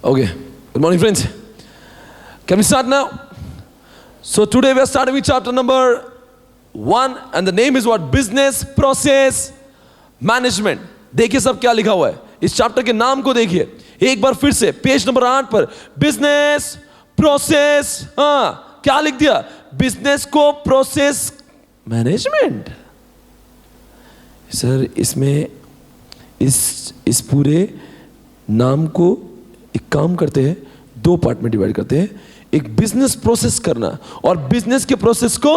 Okay. Good morning, friends. Can we start now? So today we are starting with chapter number 1 and the name is what? Business Process Management. देखिए सब क्या लिखा हुआ है इस chapter के नाम को देखिए एक बार फिर से पेज नंबर 8 पर बिजनेस प्रोसेस क्या लिख दिया? बिजनेस को प्रोसेस मैनेजमेंट। सर इसमें इस पूरे नाम को एक काम करते हैं, 2 पार्ट में डिवाइड करते हैं। एक बिजनेस प्रोसेस करना और बिजनेस के प्रोसेस को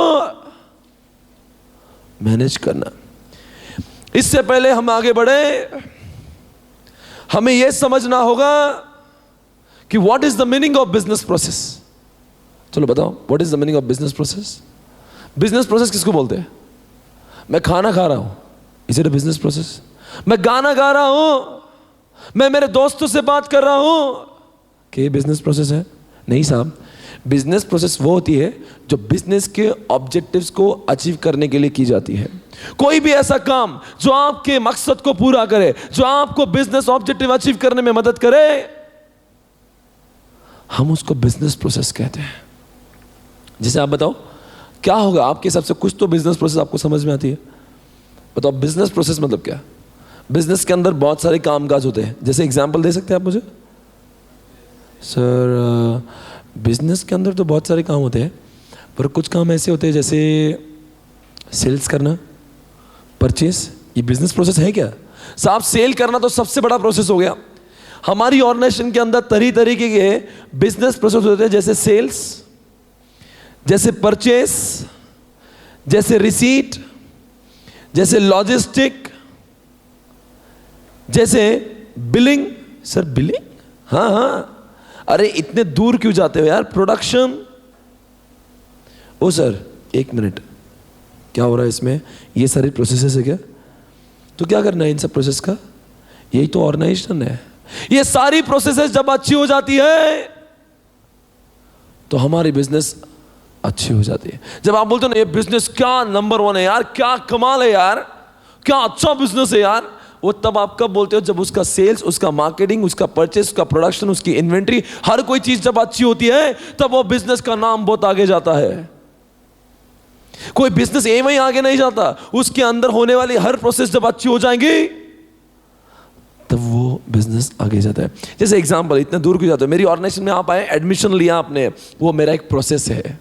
मैनेज करना। इससे पहले हम आगे बढ़े, हमें यह समझना होगा कि what is the meaning of business process. चलो बताओ, what is the meaning of business process? Business process किसको बोलते हैं? मैं खाना खा रहा हूं, is it a business process? मैं गाना गा रहा हूं, मैं मेरे दोस्तों से बात कर रहा हूं, कि बिजनेस प्रोसेस है? नहीं साहब, बिजनेस प्रोसेस वो होती है जो बिजनेस के ऑब्जेक्टिव्स को अचीव करने के लिए की जाती है। कोई भी ऐसा काम जो आपके मकसद को पूरा करे, जो आपको बिजनेस ऑब्जेक्टिव अचीव करने में मदद करे, हम उसको बिजनेस प्रोसेस कहते हैं। जैसे आप बताओ क्या होगा आपके हिसाब से? कुछ तो बिजनेस प्रोसेस आपको समझ में आती है, बताओ बिजनेस प्रोसेस मतलब क्या? बिजनेस के अंदर बहुत सारे कामकाज होते हैं, जैसे एग्जांपल दे सकते हैं आप मुझे? सर बिजनेस के अंदर तो बहुत सारे काम होते हैं, पर कुछ काम ऐसे होते हैं जैसे सेल्स करना, परचेस। ये बिजनेस प्रोसेस है क्या साहब? सेल करना तो सबसे बड़ा प्रोसेस हो गया। हमारी ऑर्गेनाइजेशन के अंदर तरीके के बिजनेस प्रोसेस होते हैं, जैसे सेल्स, जैसे परचेस, जैसे रिसीट, जैसे लॉजिस्टिक, जैसे बिलिंग। Sir billing? हाँ, अरे इतने दूर क्यों जाते हो यार? प्रोडक्शन। ओ सर एक मिनट, क्या हो रहा है इसमें? ये सारी प्रोसेसेस है क्या? तो क्या करना है इन सब प्रोसेस का? यही तो ऑर्गेनाइजेशन है। ये सारी प्रोसेसेस जब अच्छी हो जाती है तो हमारी बिजनेस अच्छी हो जाती है। जब आप बोलते हो ना ये बिजनेस क्या नंबर 1 है यार, क्या कमाल है यार, क्या अच्छा बिजनेस है यार, वो तब आप कब बोलते हो? जब उसका सेल्स, उसका मार्केटिंग, उसका परचेस, उसका प्रोडक्शन, उसकी इन्वेंट्री, हर कोई चीज जब अच्छी होती है तब वो बिजनेस का नाम बहुत आगे जाता है। कोई बिजनेस एवं ही आगे नहीं जाता, उसके अंदर होने वाली हर प्रोसेस जब अच्छी हो जाएंगी तब वो बिजनेस आगे जाता है। जैसे एग्जांपल, इतने दूर क्यों जाते हो? मेरी ऑर्गेनाइजेशन में आप आए, एडमिशन लिया आपने, वो मेरा एक प्रोसेस है।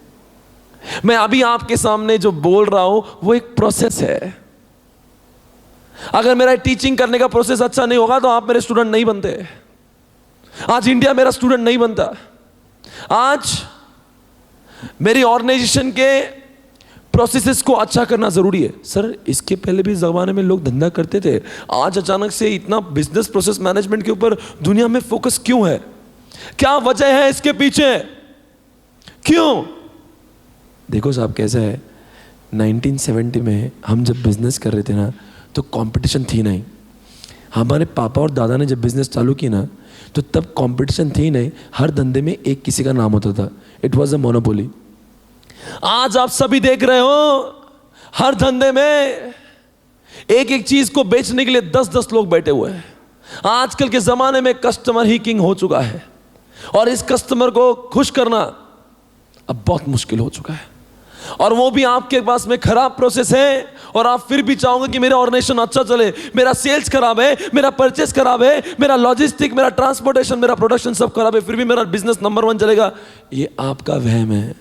मैं अभी आपके सामने जो बोल रहा हूं वो एक प्रोसेस है। अगर मेरा टीचिंग करने का प्रोसेस अच्छा नहीं होगा तो आप मेरे स्टूडेंट नहीं बनते। आज इंडिया मेरा स्टूडेंट नहीं बनता। आज मेरी ऑर्गेनाइजेशन के प्रोसेसेस को अच्छा करना जरूरी है। सर इसके पहले भी जमाने में लोग धंधा करते थे, आज अचानक से इतना बिजनेस प्रोसेस मैनेजमेंट के ऊपर दुनिया में फोकस क्यों है? क्या वजह है इसके पीछे? क्यों? देखो साहब कैसा है, 1970 में हम जब बिजनेस कर रहे थे ना तो कंपटीशन थी नहीं। हमारे पापा और दादा ने जब बिजनेस चालू की ना तो तब कंपटीशन थी नहीं, हर धंधे में एक किसी का नाम होता था। It was a monopoly. आज आप सभी देख रहे हो हर धंधे में एक एक चीज को बेचने के लिए 10-10 लोग बैठे हुए हैं। आजकल के जमाने में कस्टमर ही किंग हो चुका है और इस कस्टमर को खुश करना अब बहुत मुश्किल हो चुका है। और वो भी आपके पास में खराब प्रोसेस है और आप फिर भी चाहोगे कि मेरा ऑर्गेनाइजेशन अच्छा चले। मेरा सेल्स खराब है, मेरा परचेस खराब है, मेरा लॉजिस्टिक, मेरा ट्रांसपोर्टेशन, मेरा प्रोडक्शन सब खराब है, फिर भी मेरा बिजनेस नंबर 1 चलेगा। ये आपका वहम है।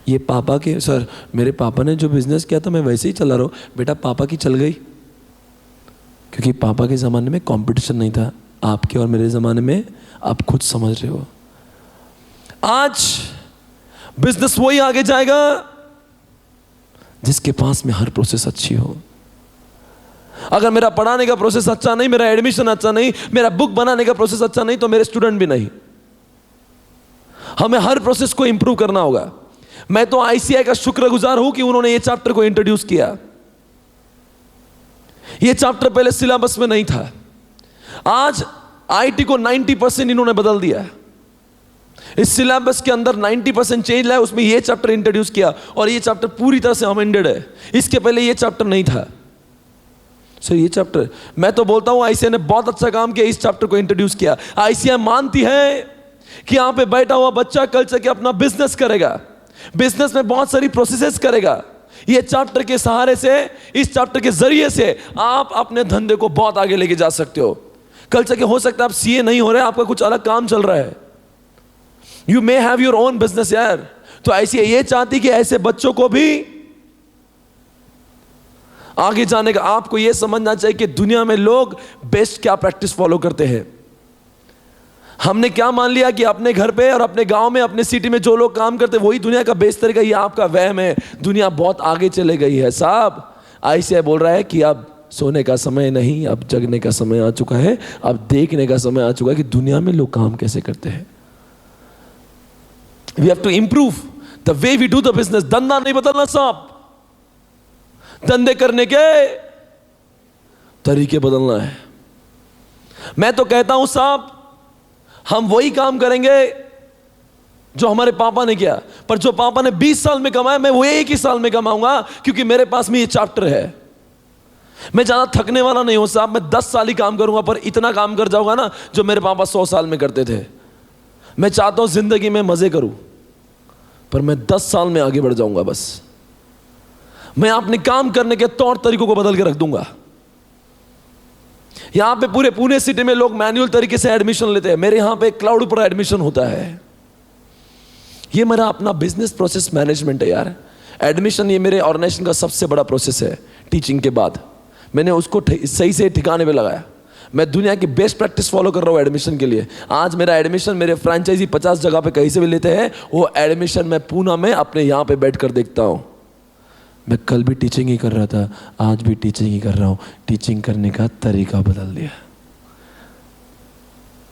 ये पापा के, सर मेरे पापा ने जो बिजनेस किया था मैं वैसे ही चला रहा हूं। बेटा पापा की चल गई क्योंकि पापा के जमाने में कंपटीशन नहीं था। आपके और मेरे जमाने में आप खुद समझ रहे हो। आज बिजनेस वही आगे जाएगा जिसके पास में हर प्रोसेस अच्छी हो। अगर मेरा पढ़ाने का प्रोसेस अच्छा नहीं, मेरा एडमिशन अच्छा नहीं, मेरा बुक बनाने का प्रोसेस अच्छा नहीं, तो मेरे स्टूडेंट भी नहीं। हमें हर प्रोसेस को इंप्रूव करना होगा। मैं तो आईसीआई का शुक्रगुजार हूं कि उन्होंने ये चैप्टर को इंट्रोड्यूस किया। ये चैप्टर पहले सिलेबस में नहीं था। आज आईटी को 90% इन्होंने बदल दिया। इस सिलेबस के अंदर 90% चेंज लाया, उसमें ये चैप्टर इंट्रोड्यूस किया और ये चैप्टर पूरी तरह से अमेंडेड है। इसके पहले ये चैप्टर नहीं था। सर ये चैप्टर, मैं तो बोलता हूं आईसीआई ने बहुत अच्छा काम किया, इस चैप्टर को इंट्रोड्यूस किया। आईसीआई मानती है कि यहां पे बैठा हुआ बच्चा कल चल के अपना बिजनेस करेगा, बिजनेस में बहुत सारी प्रोसेसेस करेगा। ये चैप्टर के सहारे से, इस चैप्टर के जरिए से आप अपने धंधे को बहुत आगे लेके जा सकते हो। कल चल के हो सकता है आप सीए नहीं हो रहे, आपका कुछ अलग काम चल रहा है, you may have your own business यार। तो आईसीआई ये चाहती कि ऐसे बच्चों को भी आगे जाने का, आपको यह समझना चाहिए कि दुनिया में लोग बेस्ट क्या प्रैक्टिस फॉलो करते हैं। हमने क्या मान लिया कि अपने घर पे और अपने गांव में, अपने सिटी में जो लोग काम करते हैं वही दुनिया का बेस्ट तरीका। ये आपका वहम है, दुनिया बहुत आगे चले गई है साहब। आईसीआई बोल रहा है कि अब सोने का समय नहीं, अब जगने का समय आ चुका है, अब देखने का समय आ चुका है कि दुनिया में लोग काम कैसे करते हैं। We have to improve the way we do the business. धंधा नहीं बदलना साहब, धंधे करने के तरीके बदलना है। मैं तो कहता हूं साहब, हम वही काम करेंगे जो हमारे पापा ने किया, पर जो पापा ने 20 साल में कमाया मैं वो एक ही साल में कमाऊंगा, क्योंकि मेरे पास में ये चैप्टर है। मैं ज्यादा थकने वाला नहीं हूं साहब, मैं 10 साल ही काम करूंगा, पर इतना काम कर जाऊंगा ना जो मेरे पापा 100 साल में करते थे। मैं चाहता हूं जिंदगी में मजे करूं, पर मैं 10 साल में आगे बढ़ जाऊंगा। बस मैं अपने काम करने के तौर तरीकों को बदल के रख दूंगा। यहां पे पूरे पुणे सिटी में लोग मैनुअल तरीके से एडमिशन लेते हैं, मेरे यहां पे क्लाउड पर एडमिशन होता है। ये मेरा अपना बिजनेस प्रोसेस मैनेजमेंट है यार। एडमिशन ये मेरे ऑर्गेनाइजेशन का सबसे बड़ा प्रोसेस है टीचिंग के बाद। मैंने उसको सही से ठिकाने पे लगाया। मैं दुनिया की बेस्ट प्रैक्टिस फॉलो कर रहा हूँ एडमिशन के लिए। आज मेरा एडमिशन मेरे फ्रेंचाइजी 50 जगह पे कहीं से भी लेते हैं, वो एडमिशन मैं पूना में अपने यहाँ पे बैठ कर देखता हूँ। मैं कल भी टीचिंग ही कर रहा था, आज भी टीचिंग ही कर रहा हूँ। टीचिंग करने का तरीका बदल दिया,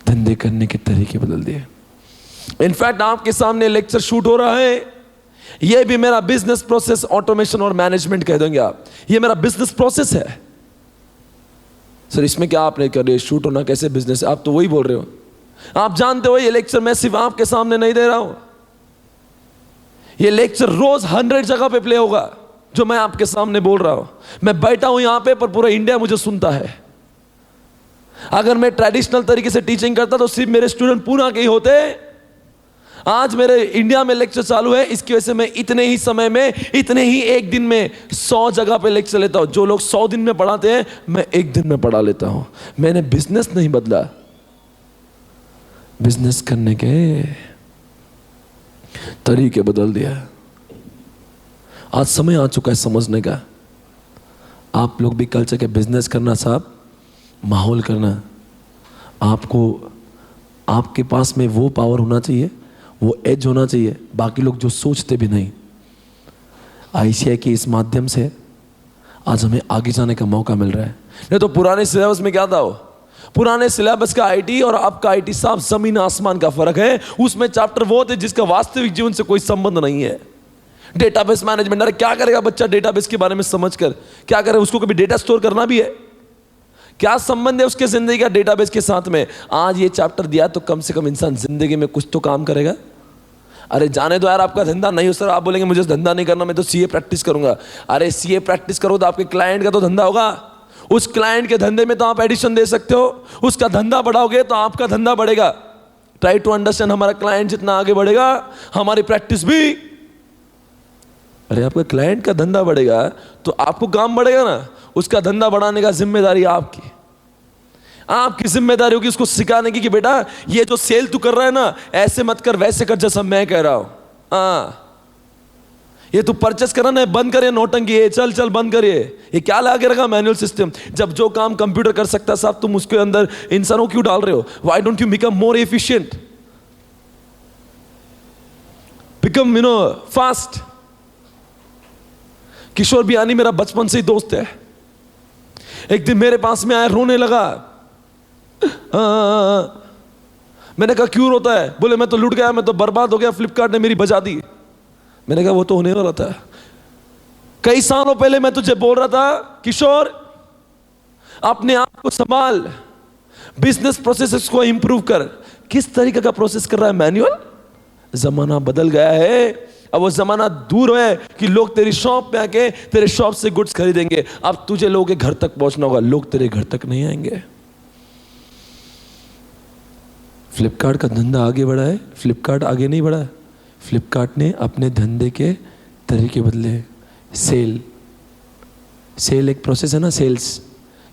धंधे करने के तरीके बदल दिए। इनफैक्ट आपके सामने लेक्चर शूट हो रहा है, ये भी मेरा बिजनेस प्रोसेस ऑटोमेशन और मैनेजमेंट कह देंगे आप। ये मेरा बिजनेस प्रोसेस है। सर इसमें क्या आपने कर शूट होना कैसे बिजनेस है? आप तो वही बोल रहे हो। आप जानते हो ये लेक्चर मैं सिर्फ आपके सामने नहीं दे रहा हूं, ये लेक्चर रोज 100 जगह पे प्ले होगा जो मैं आपके सामने बोल रहा हूं। मैं बैठा हूं यहां पे, पर पूरा इंडिया मुझे सुनता है। अगर मैं ट्रेडिशनल तरीके से टीचिंग करता तो सिर्फ मेरे स्टूडेंट पूना के ही होते। आज मेरे इंडिया में लेक्चर चालू है, इसकी वजह से मैं इतने ही समय में, इतने ही एक दिन में 100 जगह पे लेक्चर लेता हूं। जो लोग 100 दिन में पढ़ाते हैं, मैं एक दिन में पढ़ा लेता हूं। मैंने बिजनेस नहीं बदला, बिजनेस करने के तरीके बदल दिया। आज समय आ चुका है समझने का। आप लोग भी कल्चर के बिजनेस करना साहब, माहौल करना। आपको आपके पास में वो पावर होना चाहिए, वो एज होना चाहिए, बाकी लोग जो सोचते भी नहीं। आईसीआई के इस माध्यम से आज हमें आगे जाने का मौका मिल रहा है। नहीं तो पुराने सिलेबस में क्या था? वो पुराने सिलेबस का आईटी और अब का आईटी साहब जमीन आसमान का फर्क है। उसमें चैप्टर वो थे जिसका वास्तविक जीवन से कोई संबंध नहीं है। डेटाबेस मैनेजमेंट, अरे क्या करेगा बच्चा डेटाबेस के बारे में समझकर? क्या करे? उसको कभी डेटा स्टोर करना भी है? क्या संबंध है उसके जिंदगी का डेटाबेस के साथ में? आज ये चैप्टर दिया तो कम से कम इंसान जिंदगी में कुछ तो काम करेगा। अरे जाने दो यार, आपका धंधा नहीं हो सर, आप बोलेंगे मुझे धंधा नहीं करना, मैं तो सीए प्रैक्टिस करूंगा। अरे सीए प्रैक्टिस करो तो आपके क्लाइंट का तो धंधा होगा। उस क्लाइंट के धंधे में तो आप एडिशन दे सकते हो। उसका धंधा बढ़ाओगे तो आपका धंधा बढ़ेगा। ट्राई टू अंडरस्टैंड, हमारा क्लाइंट जितना आगे बढ़ेगा हमारी प्रैक्टिस भी। अरे आपका क्लाइंट का धंधा बढ़ेगा तो आपको काम बढ़ेगा ना। उसका धंधा बढ़ाने का जिम्मेदारी आपकी। आपकी जिम्मेदारी होगी उसको सिखाने की कि बेटा ये जो सेल तू कर रहा है ना, ऐसे मत कर, वैसे कर जैसा मैं कह रहा हूं। हाँ, ये तू परचेस करना है, बंद करिए नौटंकी, ये चल चल बंद करिए। ये क्या लगा रखा मैनुअल सिस्टम? जब जो काम कंप्यूटर कर सकता है साहब, तुम उसके अंदर इंसानों क्यों डाल रहे हो? Why don't you become more efficient, become fast. Kishore Biyani मेरा बचपन से ही दोस्त है। एक दिन मेरे पास में आया, रोने लगा। मैंने कहा क्यों रोता है? बोले मैं तो लुट गया, मैं तो बर्बाद हो गया, फ्लिपकार्ट ने मेरी बजा दी। मैंने कहा वो तो होने वाला था। कई सालों पहले मैं तुझे बोल रहा था किशोर अपने आप को संभाल, बिजनेस प्रोसेसेस को इंप्रूव कर। किस तरीके का प्रोसेस कर रहा है? मैनुअल। जमाना बदल गया है, अब वो जमाना दूर है कि लोग तेरी शॉप पे आके तेरे शॉप से गुड्स खरीदेंगे। अब तुझे लोगों के घर तक पहुंचना होगा, लोग तेरे घर तक नहीं आएंगे। फ्लिपकार्ट का धंधा आगे बढ़ा है, फ्लिपकार्ट आगे नहीं बढ़ा है। फ्लिपकार्ट ने अपने धंधे के तरीके बदले। सेल एक प्रोसेस है ना, सेल्स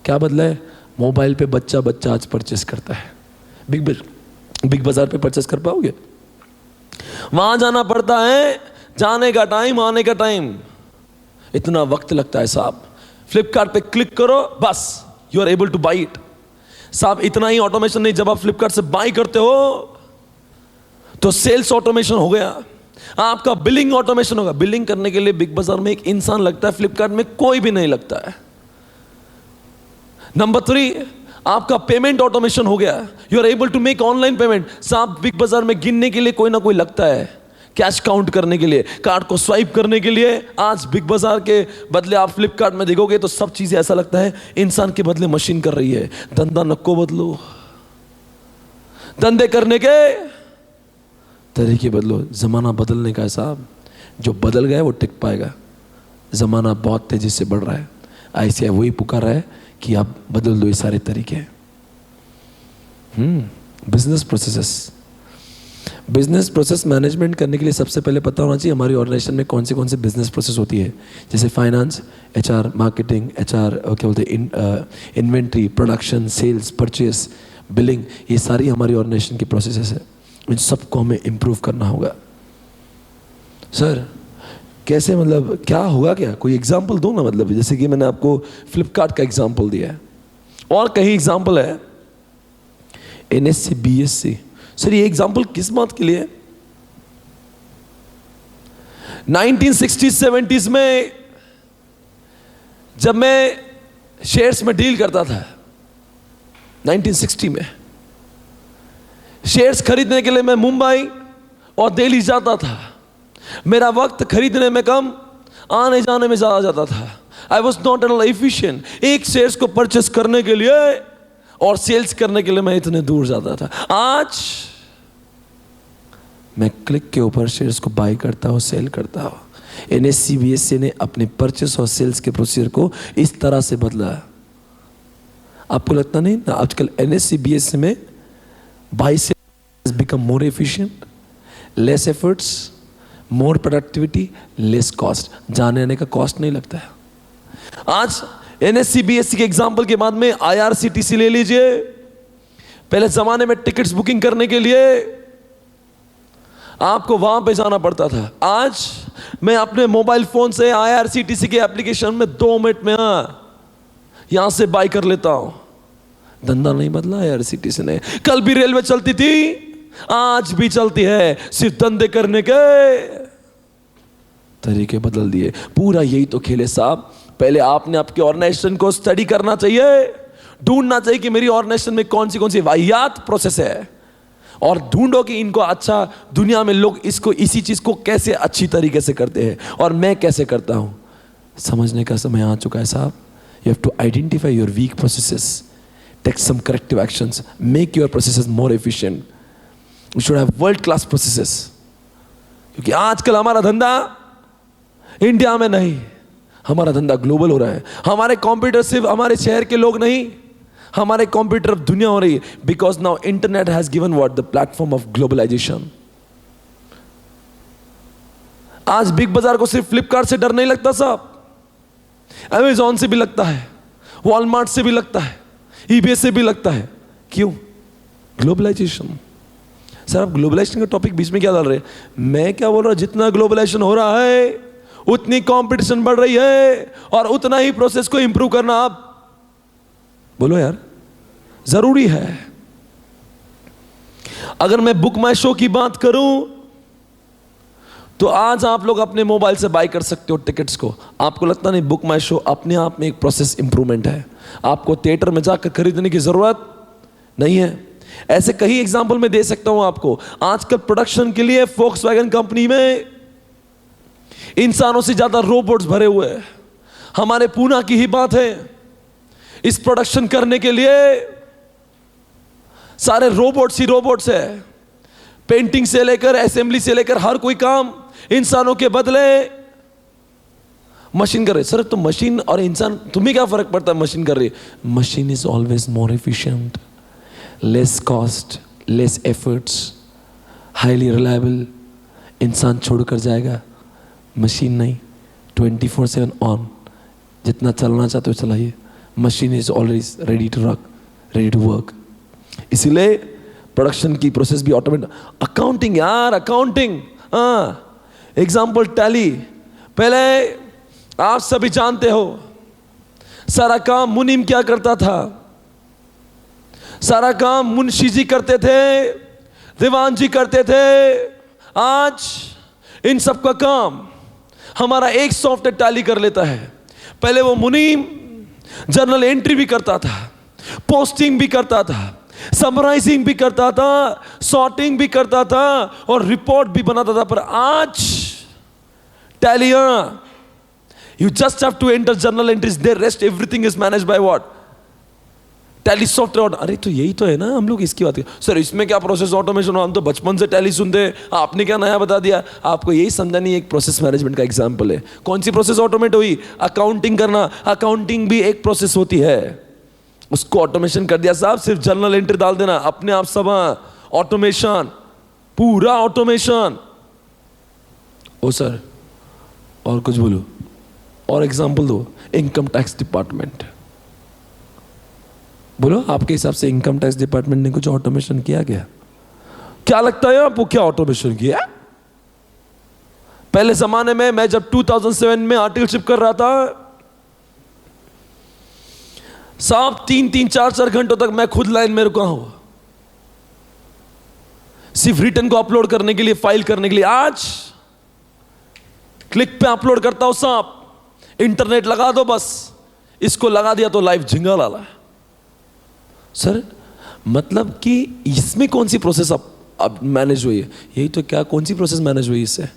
क्या बदला है? मोबाइल पे बच्चा आज परचेस करता है। बिग बाजार पे परचेस कर पाओगे? वहां जाना पड़ता है, जाने का टाइम, आने का टाइम, इतना वक्त लगता है साहब। फ्लिपकार्ट पे क्लिक करो, बस you are able to buy it. साहब इतना ही ऑटोमेशन नहीं, जब आप फ्लिपकार्ट से बाई करते हो तो सेल्स ऑटोमेशन हो गया, आपका बिलिंग ऑटोमेशन होगा। बिलिंग करने के लिए बिग बाजार में एक इंसान लगता है, फ्लिपकार्ट में कोई भी नहीं लगता है। नंबर 3, आपका पेमेंट ऑटोमेशन हो गया, you are able to make online payment. साहब बिग बाजार में गिनने के लिए कोई ना कोई लगता है, कैश काउंट करने के लिए, कार्ड को स्वाइप करने के लिए। आज बिग बाजार के बदले आप फ्लिपकार्ट में देखोगे तो सब चीजें ऐसा लगता है इंसान के बदले मशीन कर रही है। धंधा नको बदलो, धंधे करने के तरीके बदलो। जमाना बदलने का है साहब, जो बदल गया वो टिक पाएगा। जमाना बहुत तेजी से बढ़ रहा है, ऐसे वही पुकार रहा है कि आप बदल दो ये सारे तरीके। बिजनेस प्रोसेस मैनेजमेंट करने के लिए सबसे पहले पता होना चाहिए हमारी ऑर्गेनाइजेशन में कौन से बिजनेस प्रोसेस होती है। जैसे फाइनेंस, HR, मार्केटिंग, HR क्या बोलते हैं, inventory, production, sales, purchase, billing, ये सारी हमारी ऑर्गेनाइजेशन की प्रोसेसेस है। इन सबको हमें इम्प्रूव करना होगा। सर कैसे, मतलब क्या होगा, क्या कोई एग्जाम्पल दो ना। मतलब जैसे कि मैंने आपको फ्लिपकार्ट का एग्जाम्पल दिया है, और कहीं एग्जाम्पल है NSC, BSc। सर ये एग्जाम्पल किस बात के लिए? 1960s-70s में जब मैं शेयर्स में डील करता था, 1960 में शेयर्स खरीदने के लिए मैं मुंबई और दिल्ली जाता था। मेरा वक्त खरीदने में कम, आने जाने में ज्यादा जाता था। I was not at all efficient. एक शेयर्स को परचेस करने के लिए और सेल्स करने के लिए मैं इतने दूर जाता था। आज मैं क्लिक के ऊपर शेयर्स को बाय करता हूं, सेल करता हूं। NSC, BSc ने अपने परचेस और सेल्स के प्रोसीजर को इस तरह से बदला। आपको लगता नहीं ना आजकल NSC, BSc में buy sell become more efficient, less efforts, more productivity, less cost. जाने आने का कॉस्ट नहीं लगता है। आज NSC, BSc के एग्जाम्पल के बाद में IRCTC ले लीजिए। पहले जमाने में टिकट्स बुकिंग करने के लिए आपको वहां पे जाना पड़ता था। आज मैं अपने मोबाइल फोन से IRCTC के एप्लीकेशन में 2 मिनट में यहां से बाय कर लेता हूं। धंधा नहीं बदला IRCTC ने। कल भी रेलवे चलती थी, आज भी चलती है, सिर्फ धंधे करने के तरीके बदल दिए। पूरा यही तो खेल है साहब। पहले आपने आपके ऑर्गेनाइजेशन को स्टडी करना चाहिए, ढूंढना चाहिए कि मेरी ऑर्गेनाइजेशन में कौन सी वाहियात प्रोसेस है, और ढूंढो कि इनको अच्छा, दुनिया में लोग इसको, इसी चीज को कैसे अच्छी तरीके से करते हैं और मैं कैसे करता हूं। समझने का समय आ चुका है साहब। You have to identify your weak processes, take some corrective actions, make your processes more efficient. We should have world class processes. क्योंकि आजकल हमारा धंधा इंडिया में नहीं, हमारा धंधा ग्लोबल हो रहा है। हमारे कॉम्पिटिटर सिर्फ हमारे शहर के लोग नहीं, हमारे कॉम्पिटिटर दुनिया हो रही है। Because now internet has given what the platform of globalisation. आज बिग बाजार को सिर्फ फ्लिपकार्ट से डर नहीं लगता साहब, अमेजॉन से भी लगता है, वॉलमार्ट से भी लगता है, eBay से भी लगता है। क्यों? ग्लोबलाइजेशन। सर आप ग्लोबलाइजेशन का टॉपिक बीच में क्या डाल रहे हैं? मैं क्या बोल रहा हूं, जितना ग्लोबलाइजेशन हो रहा है उतनी कंपटीशन बढ़ रही है और उतना ही प्रोसेस को इंप्रूव करना, आप बोलो यार, जरूरी है। अगर मैं बुक माई शो की बात करूं तो आज आप लोग अपने मोबाइल से बाय कर सकते हो टिकट्स को। आपको लगता नहीं बुक माई शो अपने आप में एक प्रोसेस इंप्रूवमेंट है? आपको थिएटर में जाकर खरीदने की जरूरत नहीं है। ऐसे कई एग्जाम्पल मैं दे सकता हूं आपको। आजकल प्रोडक्शन के लिए फोक्सवैगन कंपनी में इंसानों से ज्यादा रोबोट्स भरे हुए हैं। हमारे पूना की ही बात है, इस प्रोडक्शन करने के लिए सारे रोबोट्स ही रोबोट्स है। पेंटिंग से लेकर असेंबली से लेकर हर कोई काम इंसानों के बदले मशीन कर रही। सर तो मशीन और इंसान, तुम्हें क्या फर्क पड़ता है मशीन कर रही है? Machine is always more efficient, less cost, less efforts, highly reliable. इंसान छोड़कर जाएगा, मशीन नहीं। 24/7 ऑन, जितना चलना चाहते हो चलाइए। Machine is always ready to rock, ready to work. इसीलिए प्रोडक्शन की प्रोसेस भी ऑटोमेट। अकाउंटिंग यार, अकाउंटिंग, एग्जाम्पल टैली। पहले आप सभी जानते हो सारा काम मुनीम क्या करता था? सारा काम मुंशी जी करते थे, दीवान जी करते थे। आज इन सब का काम हमारा एक सॉफ्टवेयर टैली कर लेता है। पहले वो मुनीम जर्नल एंट्री भी करता था, पोस्टिंग भी करता था, समराइजिंग भी करता था, सॉर्टिंग भी करता था और रिपोर्ट भी बनाता था। पर आज tally, you just have to enter journal entries there, rest everything is managed by what? Tally software. अरे तो यही तो है ना, हम लोग इसकी बात करें। सर इसमें क्या प्रोसेस ऑटोमेशन हो? हम तो बचपन से टैली सुनते हैं, आपने क्या नया बता दिया? आपको यही समझा नहीं, एक प्रोसेस मैनेजमेंट का एग्जांपल है। कौन सी प्रोसेस ऑटोमेट हुई? अकाउंटिंग करना। अकाउंटिंग भी एक प्रोसेस होती है, उसको ऑटोमेशन कर दिया साहब। सिर्फ जर्नल एंट्री डाल देना, अपने आप सब ऑटोमेशन, पूरा ऑटोमेशन। ओ सर और कुछ बोलो, और एग्जांपल दो। इनकम टैक्स डिपार्टमेंट, बोलो आपके हिसाब से इनकम टैक्स डिपार्टमेंट ने कुछ ऑटोमेशन किया क्या? क्या लगता है आपको, क्या ऑटोमेशन किया? पहले जमाने में मैं जब 2007 में आर्टिकलशिप कर रहा था साहब, 3-4 घंटों तक मैं खुद लाइन में रुका हूं, सिर्फ रिटर्न को अपलोड करने के लिए, फाइल करने के लिए। आज क्लिक पे अपलोड करता हूं साहब, इंटरनेट लगा दो बस, इसको लगा दिया तो लाइव झिंगा लाला। सर मतलब कि इसमें कौन सी प्रोसेस अब मैनेज हुई है? यही तो, क्या कौन सी प्रोसेस मैनेज हुई इससे?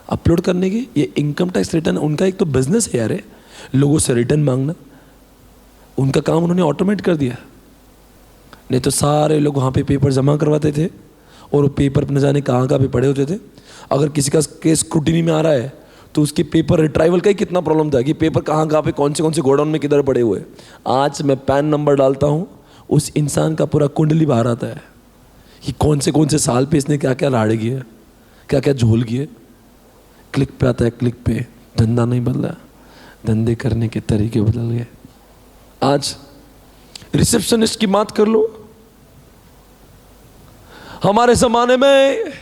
अपलोड करने की। ये इनकम टैक्स रिटर्न उनका एक तो बिजनेस है यार, लोगों से रिटर्न मांगना, उनका काम उन्होंने ऑटोमेट कर दिया। नहीं तो सारे लोग वहाँ पे पेपर जमा करवाते थे और वो पेपर न जाने कहाँ पे पड़े होते थे। अगर किसी का केस स्क्रूटिनी में आ रहा है तो उसके पेपर रिट्राइवल का ही कितना प्रॉब्लम था कि पेपर कहाँ पे कौन से गोडाउन में किधर पड़े हुए। आज मैं पैन नंबर डालता हूँ, उस इंसान का पूरा कुंडली बाहर आता है कि कौन से साल पे इसने क्या क्या राड़े किए, क्या क्या झोल किए। क्लिक पे आता है, क्लिक पे। धंधा नहीं बदला, धंधे करने के तरीके बदल गए। आज रिसेप्शनिस्ट की बात कर लो, हमारे जमाने में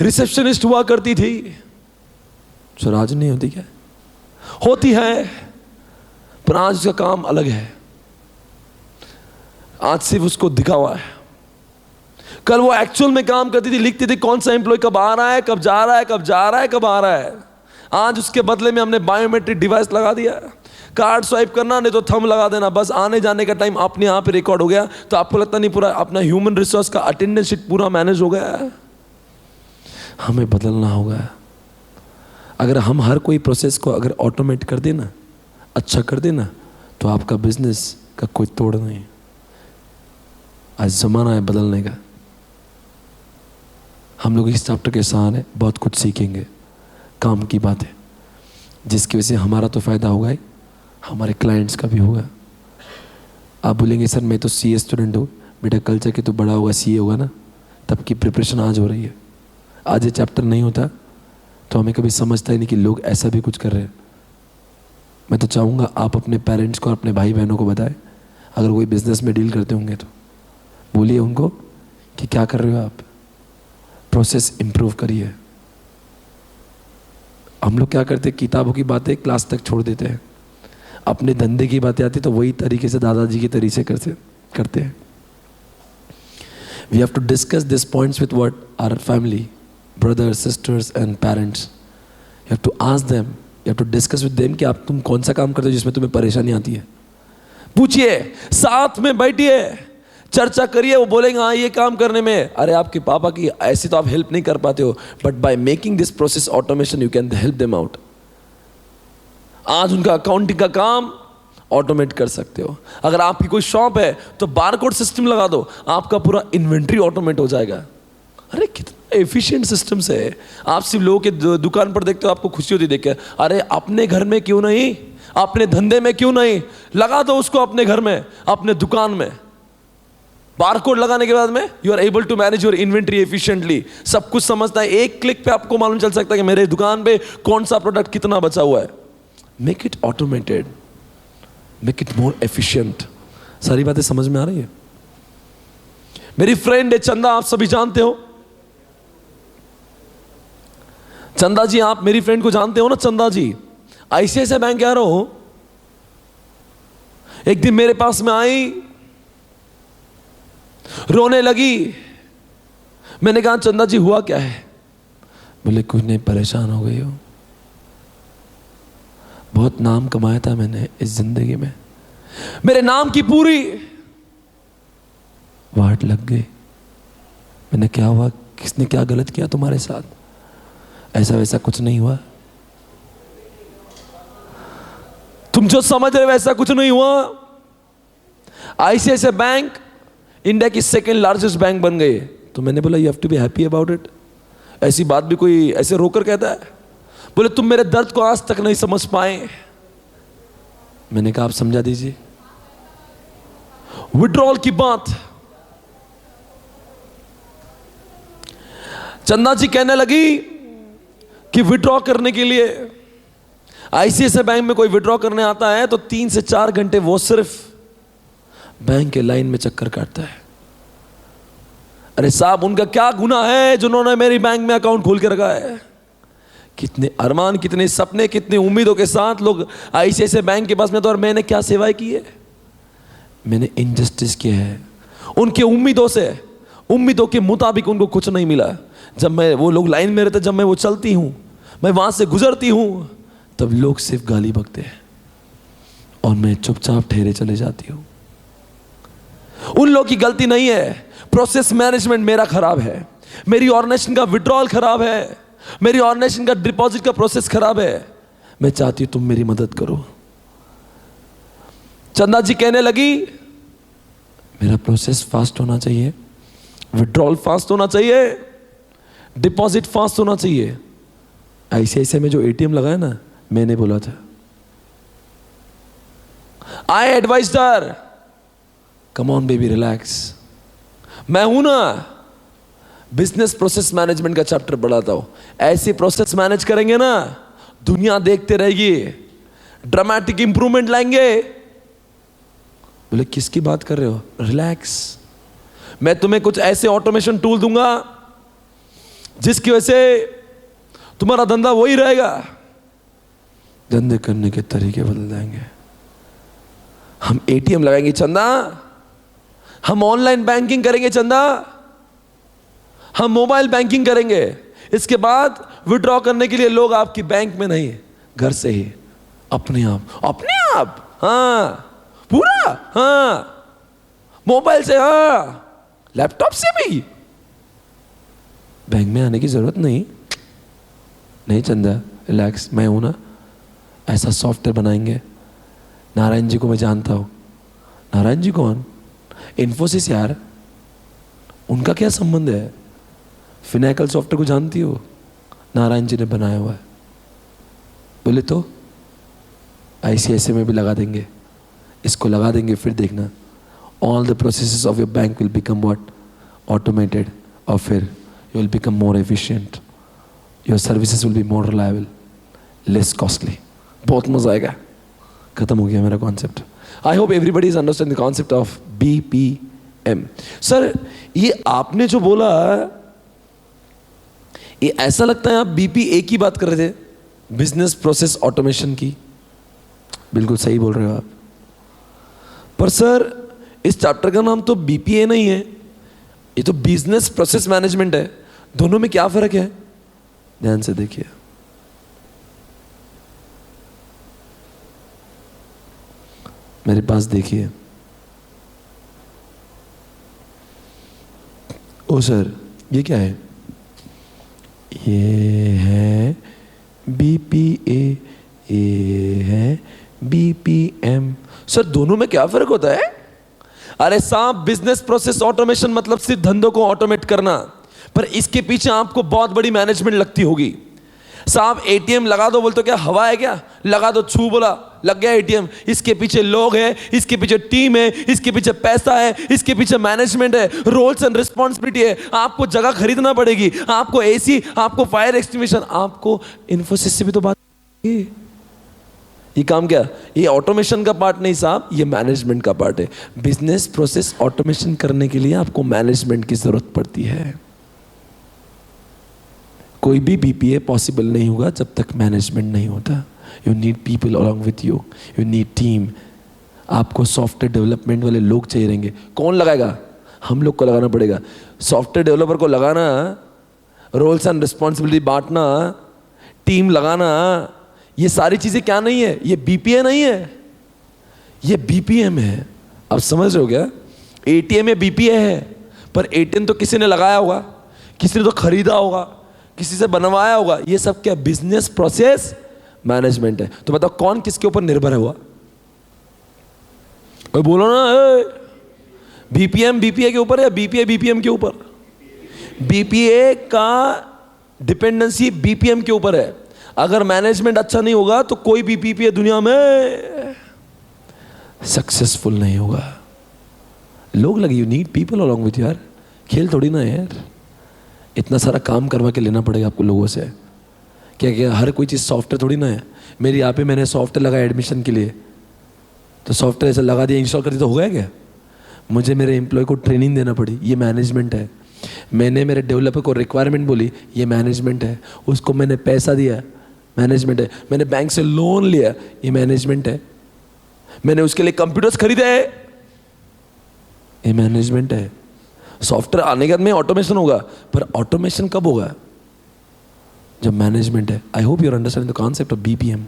रिसेप्शनिस्ट हुआ करती थी, सर आज नहीं होती क्या? होती है, पर आज का काम अलग है। आज सिर्फ उसको दिखावा है। कल वो एक्चुअल में काम करती थी, लिखती थी कौन सा एम्प्लॉय कब आ रहा है, कब जा रहा है, कब जा रहा है, कब आ रहा है। आज उसके बदले में हमने बायोमेट्रिक डिवाइस लगा दिया, कार्ड स्वाइप करना, नहीं तो थंब लगा देना, बस आने जाने का टाइम अपने यहाँ पे रिकॉर्ड हो गया। तो आपको लगता नहीं पूरा अपना ह्यूमन रिसोर्स का अटेंडेंस शीट पूरा मैनेज हो गया है? हमें बदलना होगा। अगर हम हर कोई प्रोसेस को अगर ऑटोमेट कर देना, अच्छा कर देना, तो आपका बिजनेस का कोई तोड़ नहीं। आज ज़माना है बदलने का। हम लोग इस चैप्टर के सहारे बहुत कुछ सीखेंगे, काम की बात है, जिसकी वजह से हमारा तो फ़ायदा होगा ही, हमारे क्लाइंट्स का भी होगा। आप बोलेंगे सर मैं तो सीए स्टूडेंट हूँ, बेटा कल जाके तो बड़ा होगा सीए होगा ना, तब की प्रिपरेशन आज हो रही है। आज ये चैप्टर नहीं होता तो हमें कभी समझता ही नहीं कि लोग ऐसा भी कुछ कर रहे हैं। मैं तो चाहूँगा आप अपने पेरेंट्स को और अपने भाई बहनों को बताएं, अगर कोई बिजनेस में डील करते होंगे तो बोलिए उनको कि क्या कर रहे हो आप, प्रोसेस इंप्रूव करिए। हम लोग क्या करते हैं, किताबों की बातें क्लास तक छोड़ देते हैं, अपने धंधे की बातें आती तो वही तरीके से दादाजी के तरीके करते हैं। We have to discuss this points with what our family, brothers, sisters and parents. You have to ask them, you have to discuss with them कि आप तुम कौन सा काम करते हो जिसमें तुम्हें परेशानी आती है। पूछिए, साथ में बैठिए, चर्चा करिए। वो बोलेंगे हाँ ये काम करने में, अरे आपके पापा की ऐसी तो आप हेल्प नहीं कर पाते हो, but by making this process automation you can help them out. आज उनका अकाउंटिंग का काम ऑटोमेट कर सकते हो। अगर आपकी कोई शॉप है तो बारकोड सिस्टम लगा दो, आपका पूरा इन्वेंट्री ऑटोमेट हो जाएगा। अरे कितना एफिशिएंट सिस्टम्स है। आप सिर्फ लोगों के दुकान पर देखते हो, आपको खुशी होती देख के, अरे अपने घर में क्यों नहीं, अपने धंधे में क्यों नहीं, लगा दो उसको अपने घर में, अपने दुकान में। बारकोड लगाने के बाद में you are able to manage your inventory efficiently. सब कुछ समझता है, एक क्लिक पे आपको मालूम चल सकता है कि मेरे दुकान पे कौन सा प्रोडक्ट कितना बचा हुआ है। Make it automated, make it more efficient. सारी बातें समझ में आ रही है? मेरी फ्रेंड है चंदा, आप सभी जानते हो चंदा जी, आप मेरी फ्रेंड को जानते हो ना चंदा जी। आईसीआईसीआई बैंक कह रहा हूं, एक दिन मेरे पास में आई, रोने लगी। मैंने कहा चंदा जी हुआ क्या है? बोले कुछ नहीं, परेशान हो गई हो, बहुत नाम कमाया था मैंने इस जिंदगी में, मेरे नाम की पूरी वाट लग गई। मैंने क्या हुआ, किसने क्या गलत किया तुम्हारे साथ? ऐसा वैसा कुछ नहीं हुआ, तुम जो समझ रहे वैसा कुछ नहीं हुआ। आईसीआईसीआई बैंक इंडिया की सेकेंड लार्जेस्ट बैंक बन गई। तो मैंने बोला you have to be happy about it. ऐसी बात भी कोई ऐसे रोकर कहता है? बोले तुम मेरे दर्द को आज तक नहीं समझ पाए। मैंने कहा आप समझा दीजिए। विड्रॉल की बात, चंदा जी कहने लगी कि विड्रॉ करने के लिए आईसीआईसीआई बैंक में कोई विड्रॉ करने आता है तो 3 से 4 घंटे वो सिर्फ बैंक के लाइन में चक्कर काटता है। अरे साहब उनका क्या गुनाह है जिन्होंने मेरी बैंक में अकाउंट खोल के रखा है? कितने अरमान, कितने सपने, कितनी उम्मीदों के साथ लोग आईसीआईसीआई बैंक के पास में, तो और मैंने क्या सेवाएं की है? मैंने इनजस्टिस किया है उनके उम्मीदों से, उम्मीदों के मुताबिक उनको कुछ नहीं मिला। जब मैं, वो लोग लाइन में रहते, जब मैं वो चलती हूं, मैं वहां से गुजरती हूं, तब लोग सिर्फ गाली बकते हैं और मैं चुपचाप ठहरे चले जाती हूं। उन लोगों की गलती नहीं है, प्रोसेस मैनेजमेंट मेरा खराब है, मेरी ऑर्गेनाइजेशन का विड्रॉल खराब है, मेरी ऑर्गेनाइजेशन का डिपॉजिट का प्रोसेस खराब है। मैं चाहती हूं तुम मेरी मदद करो। चंदा जी कहने लगी मेरा प्रोसेस फास्ट होना चाहिए, विड्रॉल फास्ट होना चाहिए, डिपॉजिट फास्ट होना चाहिए। आईसीआईसीआई में जो एटीएम लगा है ना, मैंने बोला था, I advised her, come on baby relax. मैं हूं ना, बिजनेस प्रोसेस मैनेजमेंट का चैप्टर पढ़ाता हूं। ऐसे प्रोसेस मैनेज करेंगे ना, दुनिया देखते रहेगी, ड्रामेटिक इंप्रूवमेंट लाएंगे। बोले किसकी बात कर रहे हो? रिलैक्स, मैं तुम्हें कुछ ऐसे ऑटोमेशन टूल दूंगा जिसकी वजह से तुम्हारा धंधा वही रहेगा, धंधे करने के तरीके बदल जाएंगे। हम एटीएम लगाएंगे चंदा, हम ऑनलाइन बैंकिंग करेंगे चंदा, हम मोबाइल बैंकिंग करेंगे। इसके बाद विड्रॉ करने के लिए लोग आपकी बैंक में नहीं, घर से ही अपने आप, हाँ पूरा, हाँ मोबाइल से, हाँ लैपटॉप से भी। बैंक में आने की जरूरत नहीं चंदा, रिलैक्स, मैं हूं ना। ऐसा सॉफ्टवेयर बनाएंगे। नारायण जी को मैं जानता हूं। नारायण जी कौन? इन्फोसिस यार, उनका क्या संबंध है? फिनाकल सॉफ्टवेयर को जानती हो? नारायण जी ने बनाया हुआ है। बोले तो आईसीआईसीआई में भी लगा देंगे, इसको लगा देंगे, फिर देखना all the processes of your bank will become what? Automated, और फिर you will become more efficient, your services will be more reliable, less costly. बहुत मजा आएगा। खत्म हो गया मेरा concept. I hope everybody is understand the concept of BPM। Sir ये आपने जो बोला, ये ऐसा लगता है आप BPA की बात कर रहे थे, बिजनेस प्रोसेस ऑटोमेशन की। बिल्कुल सही बोल रहे हो आप। पर सर इस चैप्टर का नाम तो BPA नहीं है, ये तो बिजनेस प्रोसेस मैनेजमेंट है। दोनों में क्या फर्क है? ध्यान से देखिए। मेरे पास देखिए। ओ सर ये क्या है? ये है BPA, ये है BPM। सर दोनों में क्या फर्क होता है? अरे साहब, बिजनेस प्रोसेस ऑटोमेशन मतलब सिर्फ धंधों को ऑटोमेट करना, पर इसके पीछे आपको बहुत बड़ी मैनेजमेंट लगती होगी। साहब एटीएम लगा दो, बोलते क्या हवा है क्या, लगा दो, छू बोला लग गया एटीएम। इसके पीछे लोग हैं, इसके पीछे टीम है, इसके पीछे पैसा है, इसके पीछे मैनेजमेंट है, रोल्स एंड रिस्पॉन्सिबिलिटी है। आपको जगह खरीदना पड़ेगी, आपको एसी, आपको फायर एक्सटिंग्विशर, आपको इन्फोसिस से भी तो बात। ये काम क्या, ये ऑटोमेशन का पार्ट नहीं साहब, ये मैनेजमेंट का पार्ट है। बिजनेस प्रोसेस ऑटोमेशन करने के लिए आपको मैनेजमेंट की जरूरत पड़ती है। कोई भी बीपीए पॉसिबल नहीं होगा जब तक मैनेजमेंट नहीं होता। You need people along with you, you need team. आपको सॉफ्टवेयर डेवलपमेंट वाले लोग चाहिए रहेंगे। कौन लगाएगा, हम लोग को लगाना पड़ेगा। सॉफ्टवेयर डेवलपर को लगाना, रोल्स एंड रिस्पॉन्सिबिलिटी बांटना, टीम लगाना, ये सारी चीजें क्या नहीं है, ये बीपीए नहीं है, ये बीपीएम है। अब समझ रहे हो क्या, एटीएम में बीपीए है, पर एटीएम तो किसी ने लगाया होगा, किसी ने तो खरीदा होगा, किसी से बनवाया होगा। ये सब क्या, बिजनेस प्रोसेस मैनेजमेंट है। तो बताओ कौन किसके ऊपर निर्भर है हुआ, बोलो ना। बीपीएम बीपीए के ऊपर है या बीपीए बीपीएम के ऊपर? बीपीए का डिपेंडेंसी बीपीएम के ऊपर है। अगर मैनेजमेंट अच्छा नहीं होगा तो कोई भी बीपीए दुनिया में सक्सेसफुल नहीं होगा। लोग लगे, you need people along with. यार खेल थोड़ी ना है यार, इतना सारा काम करवा के लेना पड़ेगा आपको लोगों से। क्या क्या हर कोई चीज़ सॉफ्टवेयर थोड़ी ना है। मेरे यहाँ पे मैंने सॉफ्टवेयर लगाया एडमिशन के लिए, तो सॉफ्टवेयर ऐसा लगा दिया, इंस्टॉल कर दिया, तो हो गया क्या? मुझे मेरे एम्प्लॉय को ट्रेनिंग देना पड़ी, ये मैनेजमेंट है। मैंने मेरे डेवलपर को रिक्वायरमेंट बोली, ये मैनेजमेंट है। उसको मैंने पैसा दिया, मैनेजमेंट है। मैंने बैंक से लोन लिया, ये मैनेजमेंट है। मैंने उसके लिए कंप्यूटर्स खरीदे, ये मैनेजमेंट है। सॉफ्टवेयर आने के बाद में ऑटोमेशन होगा, पर ऑटोमेशन कब होगा? जब मैनेजमेंट है। I hope you are understanding the concept of BPM,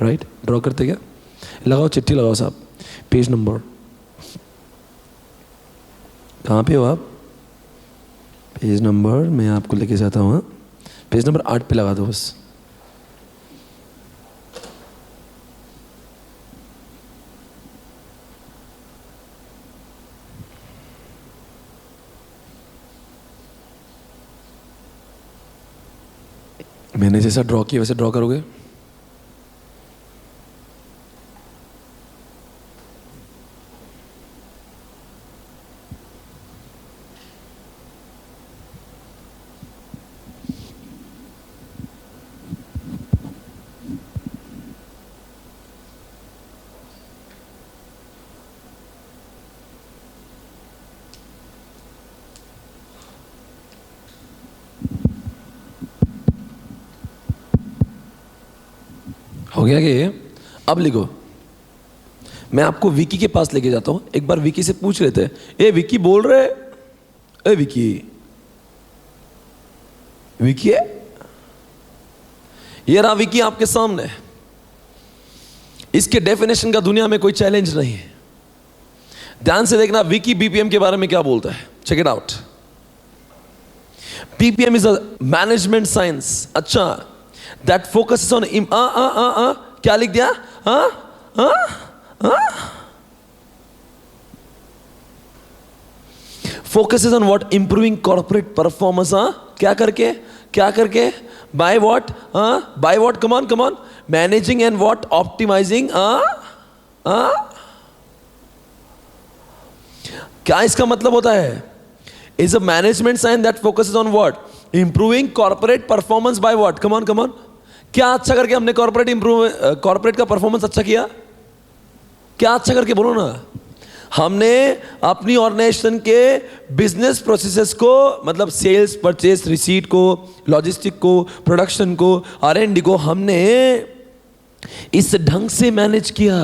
right? Draw करते क्या? लगाओ, चिट्ठी लगाओ साहब। पेज नंबर कहाँ पे हो आप? पेज नंबर मैं आपको लेके जाता हूँ। पेज नंबर 8 पे लगा दो बस। मैंने जैसा ड्रॉ किया वैसे ड्रॉ करोगे? हो गया कि? अब लिखो। मैं आपको विकी के पास लेके जाता हूं। एक बार विकी से पूछ लेते हैं, ए विकी बोल रहे, ए विकी, विकी है? ये रहा विकी आपके सामने। इसके डेफिनेशन का दुनिया में कोई चैलेंज नहीं है। ध्यान से देखना विकी बीपीएम के बारे में क्या बोलता है। Check it out. BPM is a management science, अच्छा, दैट फोकसेस ऑन क्या लिख दिया? Focuses on what? Improving corporate performance. क्या करके? क्या करके? By what? By what? Come on come on. Managing and what? Optimising. क्या इसका मतलब होता है? Is a management science that focuses on what? Improving corporate performance by what? Come on come on. क्या अच्छा करके हमने कॉर्पोरेट का परफॉर्मेंस अच्छा किया? क्या अच्छा करके बोलो ना। हमने अपनी ऑर्गेनाइजेशन के बिजनेस प्रोसेसेस को, मतलब सेल्स, परचेस, रिसीट को, लॉजिस्टिक को, प्रोडक्शन को, R&D को हमने इस ढंग से मैनेज किया,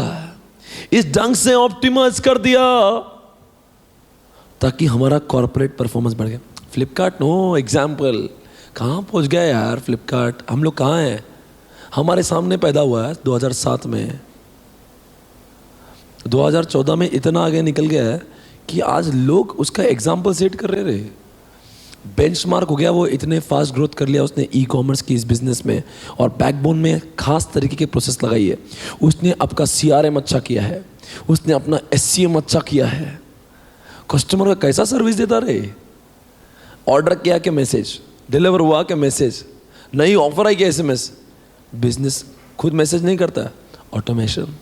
इस ढंग से ऑप्टिमाइज कर दिया ताकि हमारा कॉर्पोरेट परफॉर्मेंस बढ़ गया। फ्लिपकार्ट नो एग्जाम्पल, कहाँ पहुँच गया यार फ्लिपकार्ट? हम लोग कहाँ हैं? हमारे सामने पैदा हुआ है 2007 में, 2014 में इतना आगे निकल गया है कि आज लोग उसका एग्जाम्पल सेट कर रहे। बेंचमार्क हो गया, वो इतने फास्ट ग्रोथ कर लिया उसने ई कॉमर्स की इस बिजनेस में, और बैकबोन में खास तरीके के प्रोसेस लगाई है। उसने आपका CRM अच्छा किया है, उसने अपना SCM अच्छा किया है, कस्टमर का कैसा सर्विस देता रहे। ऑर्डर किया क्या मैसेज, डिलीवर हुआ क्या मैसेज, नई ऑफर आई क्या SMS। बिजनेस खुद मैसेज नहीं करता, ऑटोमेशन।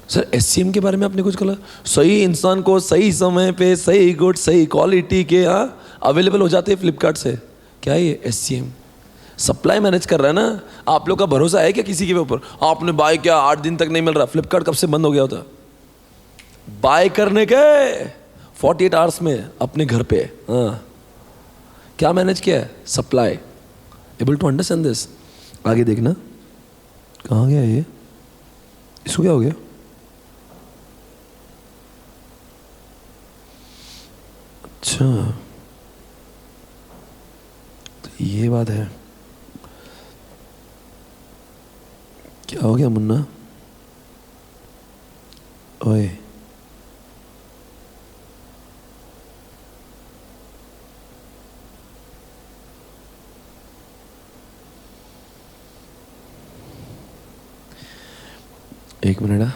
सर SCM के बारे में आपने कुछ कहा, सही इंसान को सही समय पे सही गुड सही क्वालिटी के अवेलेबल हो जाते हैं फ्लिपकार्ट से। क्या है ये SCM? सप्लाई मैनेज कर रहा है ना। आप लोग का भरोसा है क्या किसी के ऊपर? आपने बाय किया 8 दिन तक नहीं मिल रहा, फ्लिपकार्ट कब से बंद हो गया होता? बाय करने के 48 आवर्स में अपने घर पे। हाँ, क्या मैनेज किया है? Supply. Able to understand this? आगे देखना, कहाँ गया ये, इसको क्या हो गया? अच्छा, तो ये बात है। क्या हो गया मुन्ना? ओए, एक मिनट।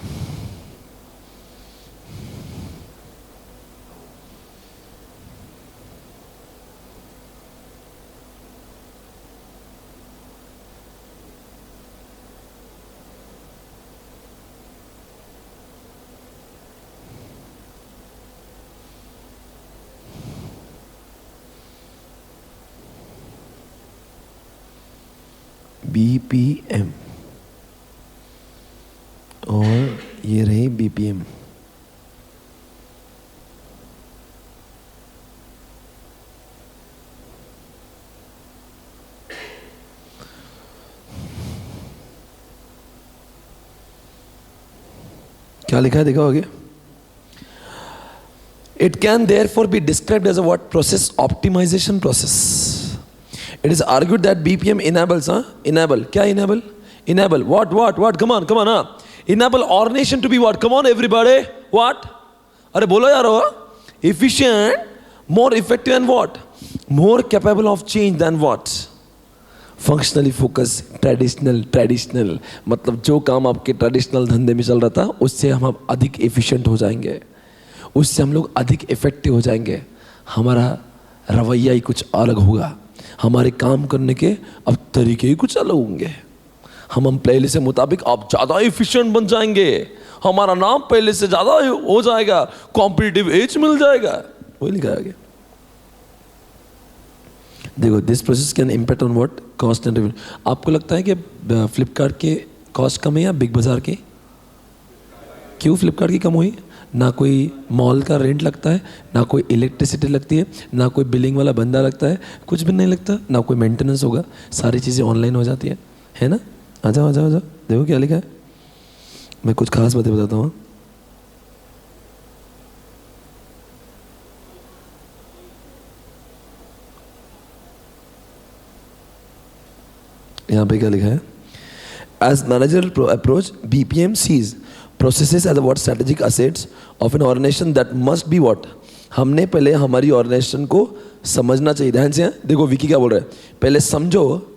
BPM और ये रही BPM। क्या लिखा है देखो आगे। It can therefore be described as a what? Process optimization process. It is argued that BPM enables, enable, क्या enable? Enable, what? Come on, enable ordination to be what? Come on everybody, what? अरे बोलो यार, efficient, more effective and what? More capable of change than what? Functionally focus, traditional मतलब जो काम आपके traditional धंधे में चल रहा था उससे हम अधिक एफिशिएंट हो जाएंगे, उससे हम लोग अधिक इफेक्टिव हो जाएंगे। हमारा रवैया ही कुछ अलग होगा, हमारे काम करने के अब तरीके ही कुछ अलग होंगे। हम पहले से मुताबिक आप ज़्यादा एफिशिएंट बन जाएंगे, हमारा नाम पहले से ज़्यादा हो जाएगा, कॉम्पिटिटिव एज मिल जाएगा। वही लिखा है। देखो, this process can impact on what? Cost and revenue. आपको लगता है कि फ्लिपकार्ट के कॉस्ट कम है या बिग बाजार की? क्यों फ्लिपकार्ट की कम हुई? ना कोई मॉल का रेंट लगता है, ना कोई इलेक्ट्रिसिटी लगती है, ना कोई बिलिंग वाला बंदा लगता है, कुछ भी नहीं लगता, ना कोई मेंटेनेंस होगा, सारी चीज़ें ऑनलाइन हो जाती है ना। आ जाओ। देखो क्या लिखा है, मैं कुछ खास बातें बताता हूँ। यहाँ पे क्या लिखा है? As managerial approach, BPM sees processes as what? Strategic assets of an organization that must be what? हमने पहले हमारी ऑर्गेनाइजेशन को समझना चाहिए। ध्यान से देखो, विकी क्या बोल रहा है, पहले समझो,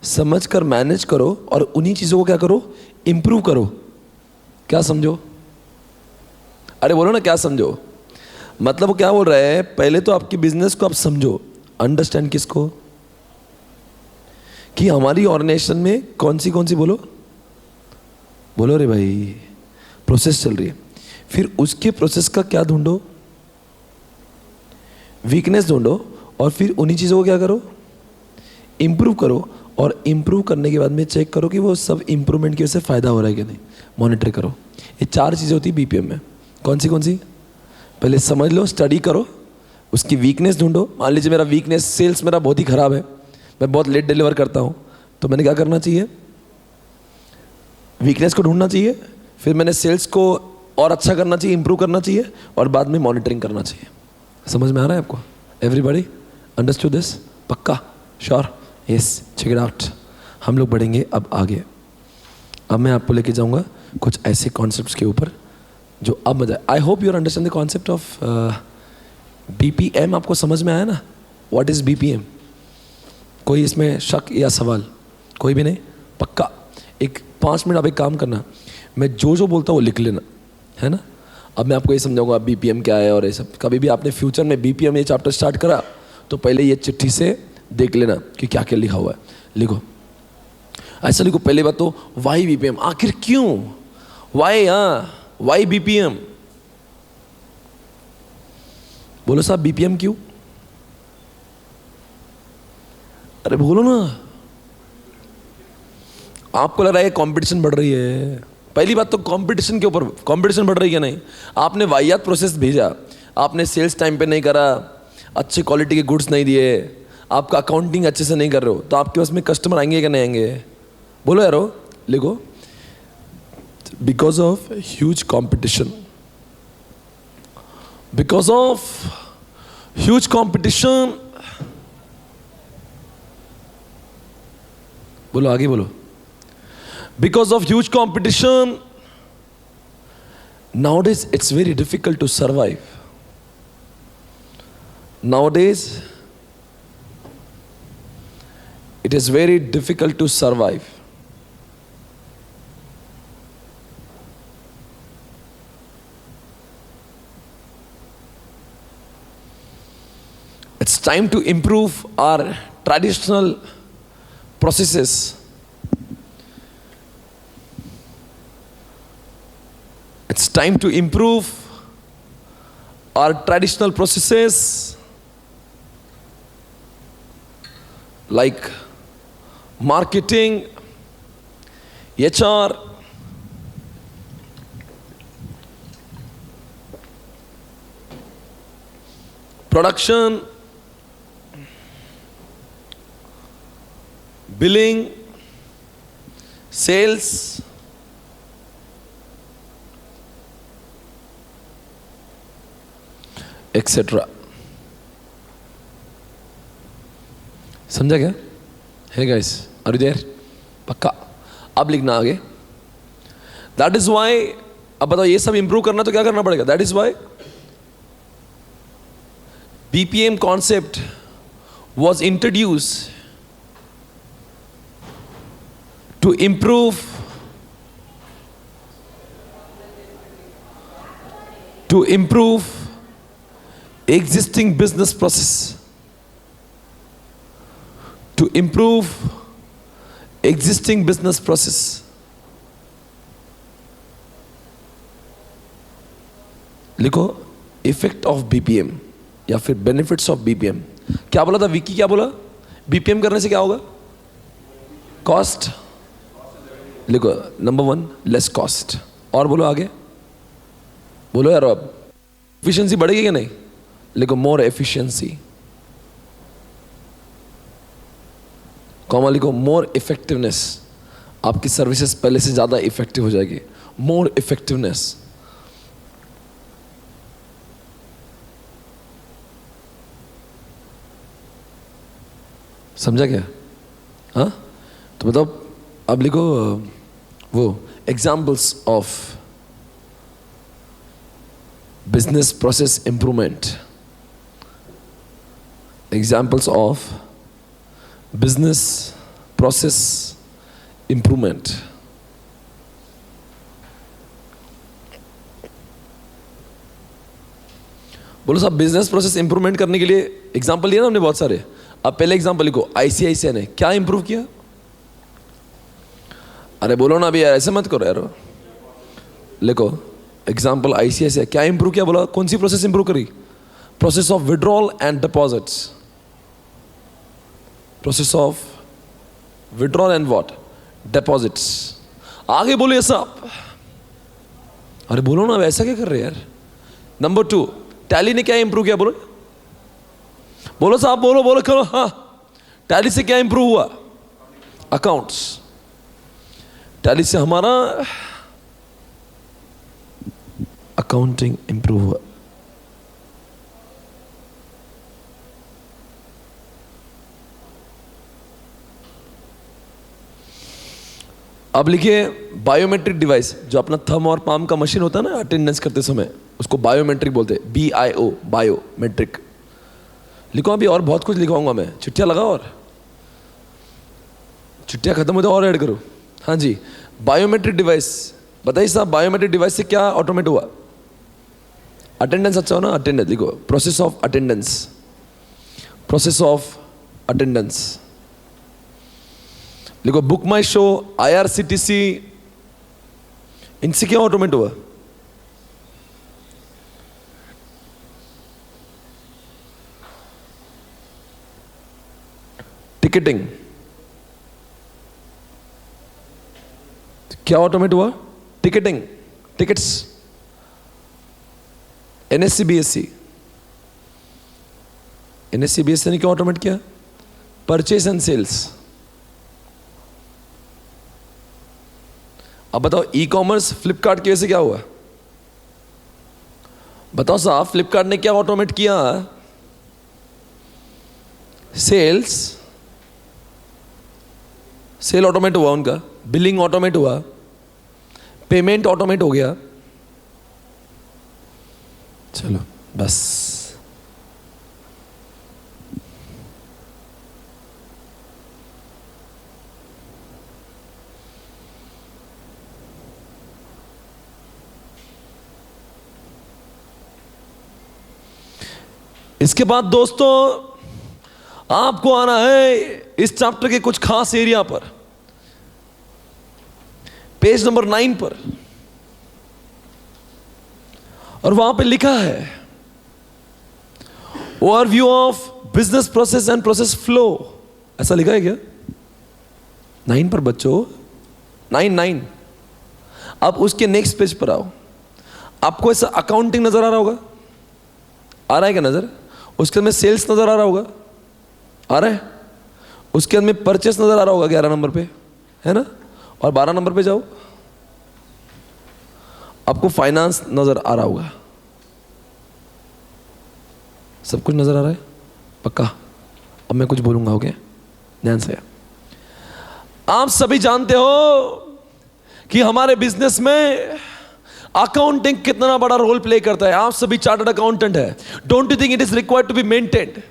समझ कर मैनेज करो और उन्हीं चीज़ों को क्या करो? इम्प्रूव करो। क्या समझो? अरे बोलो ना, क्या समझो? मतलब वो क्या बोल रहा है, पहले तो आपकी बिजनेस को आप समझो, अंडरस्टैंड किसको, कि हमारी ऑर्गेनाइजेशन में कौन सी बोलो रे भाई, प्रोसेस चल रही है। फिर उसके प्रोसेस का क्या ढूंढो? वीकनेस ढूंढो और फिर उन्हीं चीज़ों को क्या करो? इम्प्रूव करो। और इम्प्रूव करने के बाद में चेक करो कि वो सब इम्प्रूवमेंट की वजह से फ़ायदा हो रहा है कि नहीं, मॉनिटर करो। ये 4 चीज़ें होती है BPM में। कौन सी? पहले समझ लो, स्टडी करो, उसकी वीकनेस ढूंढो। मान लीजिए मेरा वीकनेस सेल्स मेरा बहुत ही ख़राब है, मैं बहुत लेट डिलीवर करता हूँ, तो मैंने क्या करना चाहिए? वीकनेस को ढूंढना चाहिए, फिर मैंने सेल्स को और अच्छा करना चाहिए, इंप्रूव करना चाहिए, और बाद में मॉनिटरिंग करना चाहिए। समझ में आ रहा है आपको? Everybody understood this? पक्का? Sure? Yes, check it out. हम लोग बढ़ेंगे अब आगे। अब मैं आपको लेके जाऊंगा कुछ ऐसे कॉन्सेप्ट्स के ऊपर जो अब मजा। आई hope you understand the concept of BPM। आपको समझ में आया ना? What is BPM? कोई इसमें शक या सवाल? कोई भी नहीं? पक्का? एक 5 मिनट अब एक काम करना, मैं जो बोलता हूँ वो लिख लेना, है ना? अब मैं आपको ये समझाऊंगा बीपीएम क्या है और ये सब। कभी भी आपने फ्यूचर में बीपीएम ये चैप्टर स्टार्ट करा तो पहले ये चिट्ठी से देख लेना कि क्या क्या लिखा हुआ है। लिखो, ऐसा लिखो। पहली बात तो वाई बीपीएम, आखिर क्यों, वाई, वाई बीपीएम। बोलो साहब बीपीएम क्यों? अरे बोलो ना। आपको लग रहा है कंपटीशन बढ़ रही है। पहली बात तो कंपटीशन के ऊपर, कंपटीशन बढ़ रही है क्या? नहीं। आपने वाहियात प्रोसेस भेजा, आपने सेल्स टाइम पे नहीं करा, अच्छी क्वालिटी के गुड्स नहीं दिए, आपका अकाउंटिंग अच्छे से नहीं कर रहे हो, तो आपके पास में कस्टमर आएंगे क्या नहीं आएंगे? बोलो यारो, लिखो। Because of huge competition, because of huge competition. बोलो आगे बोलो। Because of huge competition, nowadays it's very difficult to survive. Nowadays, it is very difficult to survive. It's time to improve our traditional processes. It's time to improve our traditional processes like marketing, HR, production, billing, sales, etcetera. समझा क्या? है guys, are you there? पक्का? अब लिखना आगे। That is Y, अब बताओ ये सब इंप्रूव करना तो क्या करना पड़ेगा? That is why BPM concept was introduce to improve existing business process, to improve existing business process. लिखो इफेक्ट ऑफ बीपीएम या फिर बेनिफिट्स ऑफ बीपीएम। क्या बोला था विकी? क्या बोला? बीपीएम करने से क्या होगा? कॉस्ट। लिखो नंबर 1 लेस कॉस्ट। और बोलो आगे, बोलो यार। अब एफिशिएंसी बढ़ेगी क्या नहीं? लिखो मोर एफिशिएंसी, कॉमा लिखो मोर इफेक्टिवनेस। आपकी सर्विसेज पहले से ज्यादा इफेक्टिव हो जाएगी। मोर इफेक्टिवनेस। समझा क्या? हाँ, तो बताओ। अब लिखो वो examples of business process improvement. Examples of business process improvement. बोलो साहब बिजनेस प्रोसेस इंप्रूवमेंट करने के लिए एग्जांपल लिया ना हमने बहुत सारे। अब पहले एग्जांपल लिखो, आईसीआईसीआई ने क्या इंप्रूव किया? अरे बोलो ना अभी यार, ऐसे मत करो यार। लिखो एग्जांपल आईसीआईसीआई क्या इंप्रूव किया? बोला कौन सी प्रोसेस इंप्रूव करी? Process of withdrawal and deposits. Process of withdrawal and what? Deposits. आगे बोलो ये सब। अरे बोलो ना, ऐसा क्या कर रहे यार? नंबर 2 टैली ने क्या इंप्रूव किया? बोलो बोलो साहब, बोलो बोलो करो। हाँ, टैली से क्या इंप्रूव हुआ? अकाउंट्स। टैली से हमारा अकाउंटिंग इंप्रूव हुआ। अब लिखिए बायोमेट्रिक डिवाइस। जो अपना थंब और पाम का मशीन होता है ना अटेंडेंस करते समय, उसको बायोमेट्रिक बोलते हैं। BIO, biometric. लिखो अभी और बहुत कुछ लिखवाऊंगा मैं। चिट्ठियां लगाओ और चिट्ठियां खत्म हो तो और ऐड करो। हाँ जी, बायोमेट्रिक डिवाइस। बताइए साहब बायोमेट्रिक डिवाइस से क्या ऑटोमेट हुआ? अटेंडेंस अच्छा हो ना, अटेंडेंस लिखो, process of attendance, process of attendance लिखो। बुक माई शो, IRCTC, इनसे क्या ऑटोमेट हुआ? टिकटिंग क्या ऑटोमेट हुआ? Ticketing, tickets. NSC BSc, NSC BSc ने क्या ऑटोमेट किया? Purchase and sales. अब बताओ ई कॉमर्स फ्लिपकार्ट की वजह से क्या हुआ? बताओ साहब, फ्लिपकार्ट ने क्या ऑटोमेट किया? सेल्स, सेल ऑटोमेट हुआ उनका, बिलिंग ऑटोमेट हुआ, पेमेंट ऑटोमेट हो गया। चलो बस, इसके बाद दोस्तों आपको आना है इस चैप्टर के कुछ खास एरिया पर, पेज नंबर 9 पर, और वहां पे लिखा है overview of business process and process flow. ऐसा लिखा है क्या 9 पर बच्चों? 9। अब उसके नेक्स्ट पेज पर आओ। आपको ऐसा अकाउंटिंग नजर आ रहा होगा, आ रहा है क्या नजर? उसके अंदर सेल्स नजर आ रहा होगा, आ रहा है? उसके अंदर परचेस नजर आ रहा होगा 11 नंबर पे, है ना? और 12 नंबर पे जाओ, आपको फाइनेंस नजर आ रहा होगा। सब कुछ नजर आ रहा है पक्का? अब मैं कुछ बोलूंगा, ओके? ध्यान से। आप सभी जानते हो कि हमारे बिजनेस में अकाउंटिंग कितना बड़ा रोल प्ले करता है। आप सभी चार्टर्ड अकाउंटेंट है। Don't you think it is required to be maintained?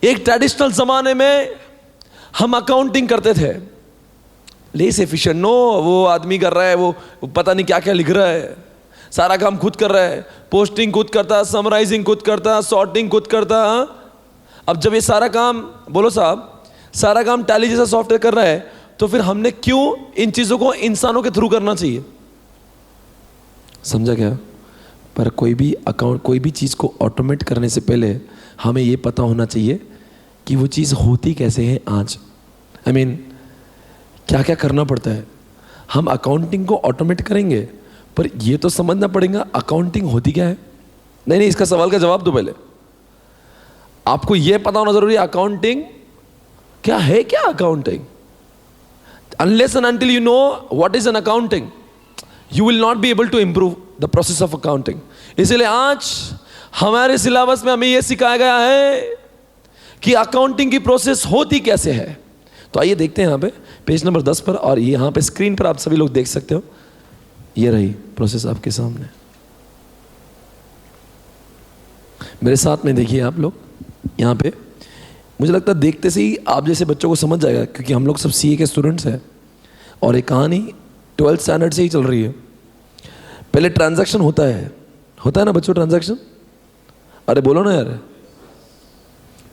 एक ट्रेडिशनल जमाने में हम अकाउंटिंग करते थे लेस एफिशिएंट, नो वो आदमी कर रहा है, वो पता नहीं क्या क्या लिख रहा है, सारा काम खुद कर रहा है, पोस्टिंग खुद करता, समराइजिंग खुद करता, सॉर्टिंग खुद करता। अब जब ये सारा काम, बोलो साहब, सारा काम टैली जैसा सॉफ्टवेयर कर रहा है, तो फिर हमने क्यों इन चीजों को इंसानों के थ्रू करना चाहिए? समझा क्या? पर कोई भी चीज को ऑटोमेट करने से पहले हमें ये पता होना चाहिए कि वो चीज होती कैसे है। आज I mean, क्या क्या करना पड़ता है। हम अकाउंटिंग को ऑटोमेट करेंगे, पर ये तो समझना पड़ेगा अकाउंटिंग होती क्या है। नहीं, इसका सवाल का जवाब दो पहले। आपको ये पता होना जरूरी है अकाउंटिंग क्या है। क्या accounting? Unless and until you know what is an accounting, you will not be able to improve the process of accounting. इसीलिए आज हमारे सिलेबस में हमें यह सिखाया गया है कि अकाउंटिंग की प्रोसेस होती कैसे है। तो आइए देखते हैं यहाँ पे पेज नंबर 10 पर, और ये यहाँ पे स्क्रीन पर आप सभी लोग देख सकते हो। ये रही प्रोसेस आपके सामने, मेरे साथ में देखिए आप लोग। यहाँ पे मुझे लगता है देखते से ही आप जैसे बच्चों को समझ जाएगा, क्योंकि हम लोग सब CA के स्टूडेंट्स हैं और एक कहानी 12th स्टैंडर्ड से ही चल रही है। पहले ट्रांजैक्शन होता है ना बच्चों, ट्रांजैक्शन? अरे बोलो ना यार।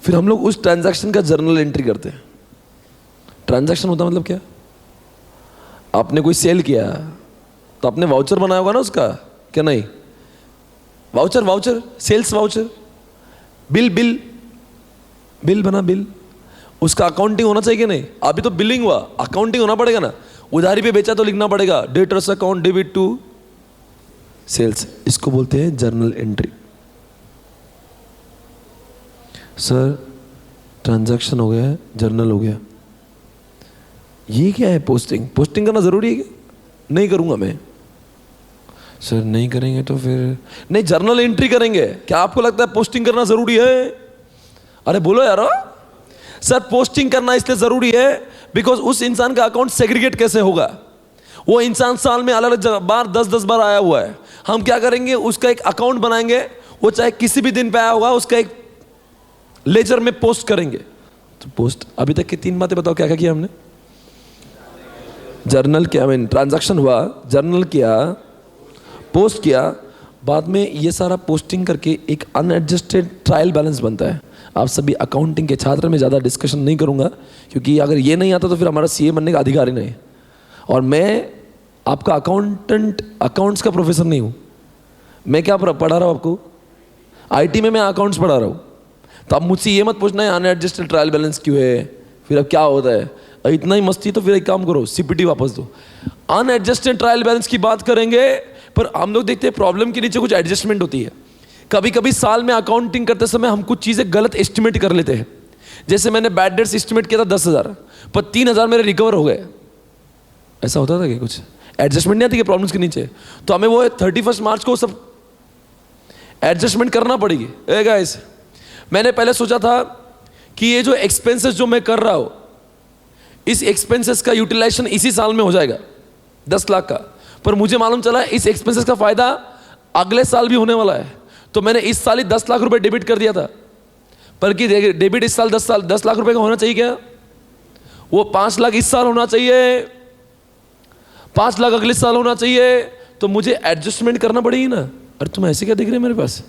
फिर हम लोग उस ट्रांजैक्शन का जर्नल एंट्री करते हैं। ट्रांजैक्शन होता मतलब क्या? आपने कोई सेल किया तो आपने वाउचर बनाया होगा ना उसका, क्या नहीं? वाउचर, सेल्स वाउचर, बिल बना, बिल, उसका अकाउंटिंग होना चाहिए कि नहीं? अभी तो बिलिंग हुआ, अकाउंटिंग होना पड़ेगा ना। उधारी पे बेचा तो लिखना पड़ेगा, debtors account debit to sales. इसको बोलते हैं जर्नल एंट्री। सर ट्रांजैक्शन हो गया, जर्नल हो गया, ये क्या है? पोस्टिंग करना जरूरी है क्या? नहीं करूंगा मैं। सर नहीं करेंगे तो फिर नहीं, जर्नल एंट्री करेंगे। क्या आपको लगता है पोस्टिंग करना जरूरी है? अरे बोलो यार। सर पोस्टिंग करना इसलिए जरूरी है बिकॉज उस इंसान का अकाउंट सेग्रीगेट कैसे होगा? वो इंसान साल में अलग अलग बार 10-10 बार आया हुआ है। हम क्या करेंगे, उसका एक अकाउंट बनाएंगे, वो चाहे किसी भी दिन पे आया होगा, उसका एक लेजर में पोस्ट करेंगे। तो पोस्ट, अभी तक की 3 बातें बताओ क्या क्या किया हमने? जर्नल किया, ट्रांजैक्शन हुआ, जर्नल किया, पोस्ट किया, बाद में ये सारा पोस्टिंग करके एक अनएडजस्टेड ट्रायल बैलेंस बनता है। आप सभी अकाउंटिंग के छात्र, में ज़्यादा डिस्कशन नहीं करूँगा क्योंकि अगर ये नहीं आता तो फिर हमारा सीए बनने का अधिकार ही नहीं। और मैं आपका अकाउंटेंट, अकाउंट्स का प्रोफेसर नहीं हूँ। मैं क्या पढ़ा रहा हूँ आपको? आईटी में मैं अकाउंट्स पढ़ा रहा हूँ। तो आप मुझसे ये मत पूछना है अनएडजस्टेड ट्रायल बैलेंस क्यों है, फिर अब क्या होता है। इतना ही मस्ती तो फिर एक काम करो, सीपीटी वापस दो। अनएडजस्टेड ट्रायल बैलेंस की बात करेंगे, पर हम लोग देखते हैं प्रॉब्लम के नीचे कुछ एडजस्टमेंट होती है। कभी कभी साल में अकाउंटिंग करते समय हम कुछ चीज़ें गलत एस्टिमेट कर लेते हैं। जैसे मैंने बैड डेट्स एस्टिमेट किया था 10,000, पर 3,000 मेरे रिकवर हो गए। ऐसा होता था कि कुछ एडजस्टमेंट नहीं आती कि प्रॉब्लम्स के नीचे, तो हमें वो 31 मार्च को सब एडजस्टमेंट करना पड़ेगी। ए गाइस, मैंने पहले सोचा था कि ये जो एक्सपेंसेस जो मैं कर रहा हूँ, इस एक्सपेंसेस का यूटिलाइजेशन इसी साल में हो जाएगा 10 लाख का, पर मुझे मालूम चला इस एक्सपेंसेस का फायदा अगले साल भी होने वाला है। तो मैंने इस साल ही 10 लाख रुपए डेबिट कर दिया था, पर कि डेबिट इस साल 10 लाख रुपए का होना चाहिए क्या? वो 5 लाख इस साल होना चाहिए, 5 लाख अगले साल होना चाहिए। तो मुझे एडजस्टमेंट करना पड़ेगी ना। अरे तुम ऐसे क्या देख रहे हैं मेरे पास?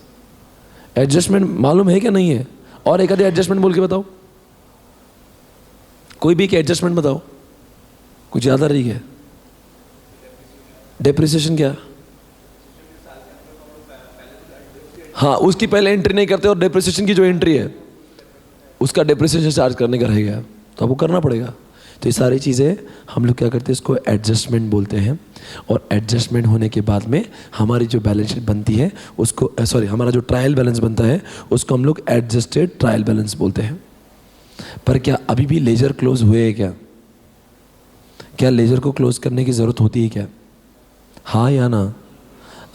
एडजस्टमेंट मालूम है क्या नहीं है? और एक आधे एडजस्टमेंट बोल के बताओ, कोई भी एक एडजस्टमेंट बताओ, कुछ ज़्यादा रही है। डेप्रिसिएशन क्या? हाँ, उसकी पहले एंट्री नहीं करते और डेप्रिसिएशन की जो एंट्री है उसका डेप्रिसिएशन चार्ज करने का रहेगा, तो आपको करना पड़ेगा। तो ये सारी चीज़ें हम लोग क्या करते हैं, इसको एडजस्टमेंट बोलते हैं। और एडजस्टमेंट होने के बाद में हमारी जो बैलेंस शीट बनती है उसको हमारा जो ट्रायल बैलेंस बनता है उसको हम लोग एडजस्टेड ट्रायल बैलेंस बोलते हैं। पर क्या अभी भी लेजर क्लोज हुए हैं क्या? क्या लेजर को क्लोज करने की ज़रूरत होती है क्या? हाँ या ना?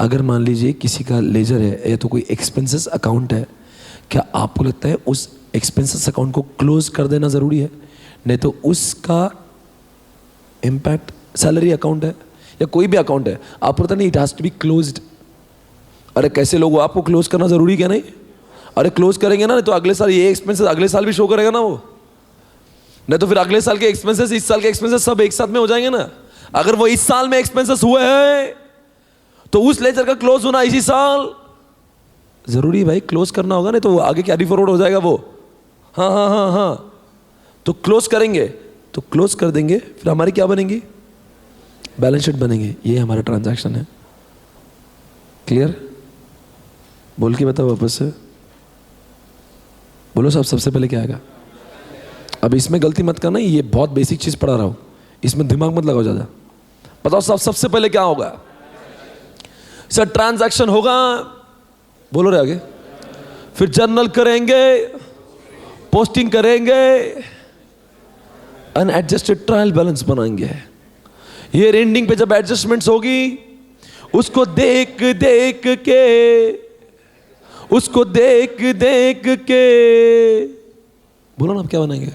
अगर मान लीजिए किसी का लेजर है या तो कोई एक्सपेंसेस अकाउंट है, क्या आपको लगता है उस एक्सपेंसेस अकाउंट को क्लोज कर देना ज़रूरी है? नहीं तो उसका इम्पैक्ट, सैलरी अकाउंट है या कोई भी अकाउंट है, आप पता नहीं, it has to be closed. अरे कैसे लोग, आपको क्लोज करना ज़रूरी क्या नहीं? अरे क्लोज करेंगे ना, नहीं तो अगले साल ये एक्सपेंसेस अगले साल भी शो करेगा ना वो, नहीं तो फिर अगले साल के एक्सपेंसेस इस साल के एक्सपेंसेस सब एक साथ में हो जाएंगे ना। अगर वो इस साल में एक्सपेंसेस हुए हैं तो उस लेजर का क्लोज होना इसी साल जरूरी है भाई, क्लोज करना होगा, नहीं तो आगे कैरी फॉरवर्ड हो जाएगा वो। हाँ हाँ हाँ हाँ, तो क्लोज करेंगे, तो क्लोज कर देंगे, फिर हमारी क्या बनेंगी? बैलेंस शीट बनेंगे। ये हमारा ट्रांजैक्शन है। क्लियर? बोल के बताओ वापस से, बोलो सब, सबसे पहले क्या आएगा? अब इसमें गलती मत करना, ये बहुत बेसिक चीज पढ़ा रहा हूं, इसमें दिमाग मत लगाओ ज्यादा। बताओ सब, सबसे पहले क्या होगा? सर ट्रांजैक्शन होगा, बोलो रे आगे, फिर जर्नल करेंगे, पोस्टिंग करेंगे, अनएडजस्टेड ट्रायल बैलेंस बनाएंगे। ये एंडिंग पे जब एडजस्टमेंट्स होगी उसको देख देख के बोलो ना, आप क्या बनाएंगे?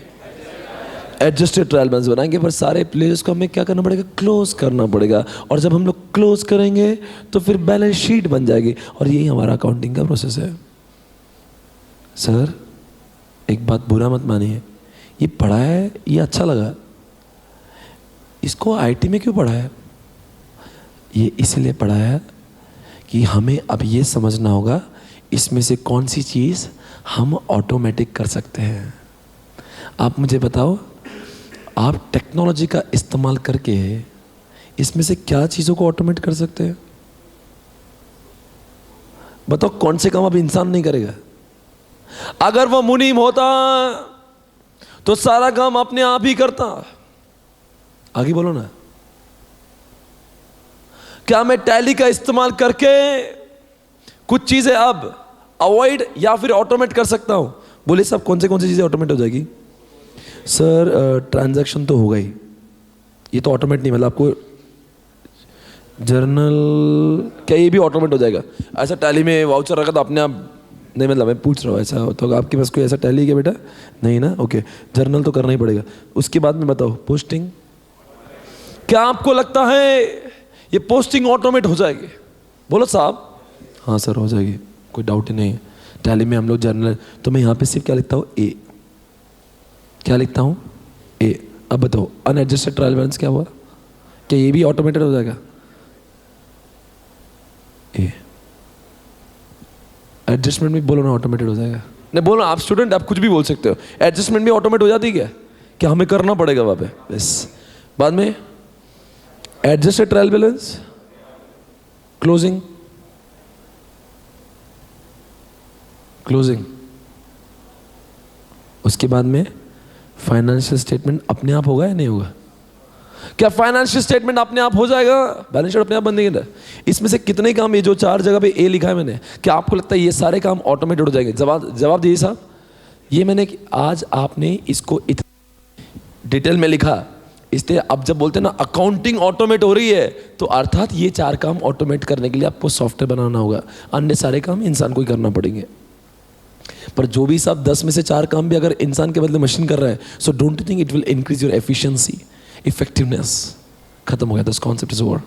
एडजस्टेड ट्रायल बैलेंस बनाएंगे। पर सारे प्लेयर्स को हमें क्या करना पड़ेगा? क्लोज करना पड़ेगा। और जब हम लोग क्लोज करेंगे तो फिर बैलेंस शीट बन जाएगी। और यही हमारा अकाउंटिंग का प्रोसेस है। सर एक बात बुरा मत मानिए, ये पढ़ा है, ये अच्छा लगा, इसको आईटी में क्यों पढ़ा है? ये इसलिए पढ़ा है कि हमें अब ये समझना होगा इसमें से कौन सी चीज़ हम ऑटोमेटिक कर सकते हैं। आप मुझे बताओ, आप टेक्नोलॉजी का इस्तेमाल करके इसमें से क्या चीज़ों को ऑटोमेट कर सकते हैं? बताओ कौन से काम अब इंसान नहीं करेगा? अगर वो मुनीम होता तो सारा काम अपने आप ही करता। आगे बोलो ना। क्या मैं टैली का इस्तेमाल करके कुछ चीजें अब अवॉइड या फिर ऑटोमेट कर सकता हूं? बोले सब, कौन सी चीजें ऑटोमेट हो जाएगी? सर ट्रांजैक्शन तो होगा ही, ये तो ऑटोमेट नहीं, मतलब आपको जर्नल क्या ये भी ऑटोमेट हो जाएगा? ऐसा टैली में वाउचर रखा तो अपने आप नहीं, मतलब मैं पूछ रहा हूँ, ऐसा तो आपके पास कोई ऐसा टैली क्या बेटा? नहीं ना, ओके। जर्नल तो करना ही पड़ेगा। उसके बाद में बताओ पोस्टिंग, क्या आपको लगता है ये पोस्टिंग ऑटोमेट हो जाएगी? बोलो साहब। हाँ सर हो जाएगी, कोई डाउट ही नहीं है। टैली में हम लोग जर्नल, तो मैं यहाँ पे सिर्फ क्या लिखता हूँ? ए। क्या लिखता हूँ? ए। अब बताओ अनएडजस्टेड ट्रायल बैलेंस क्या हुआ? क्या ये भी ऑटोमेटेड हो जाएगा? ए। एडजस्टमेंट भी बोलो ना ऑटोमेटेड हो जाएगा। नहीं बोलो आप स्टूडेंट, आप कुछ भी बोल सकते हो। एडजस्टमेंट भी ऑटोमेट हो जाती है क्या हमें करना पड़ेगा वहाँ पे बस। बाद में adjusted trial balance, closing, closing, उसके बाद में फाइनेंशियल स्टेटमेंट अपने आप होगा या नहीं होगा? क्या फाइनेंशियल स्टेटमेंट अपने आप हो जाएगा? बैलेंस शीट अपने आप बनेगा? इसमें से कितने काम, ये जो 4 जगह पे ए लिखा है मैंने, क्या आपको लगता है ये सारे काम ऑटोमेटेड हो जाएंगे? जवाब दीजिए साहब। ये मैंने आज आपने इसको इतने डिटेल में लिखा, इसलिए अब जब बोलते हैं ना अकाउंटिंग ऑटोमेट हो रही है, तो अर्थात ये 4 काम ऑटोमेट करने के लिए आपको सॉफ्टवेयर बनाना होगा, अन्य सारे काम इंसान को ही करना पड़ेंगे। पर जो भी साहब 10 में से 4 काम भी अगर इंसान के बदले मशीन कर रहा है, so don't you think it will increase your efficiency, effectiveness? खत्म हो गया, this concept is over.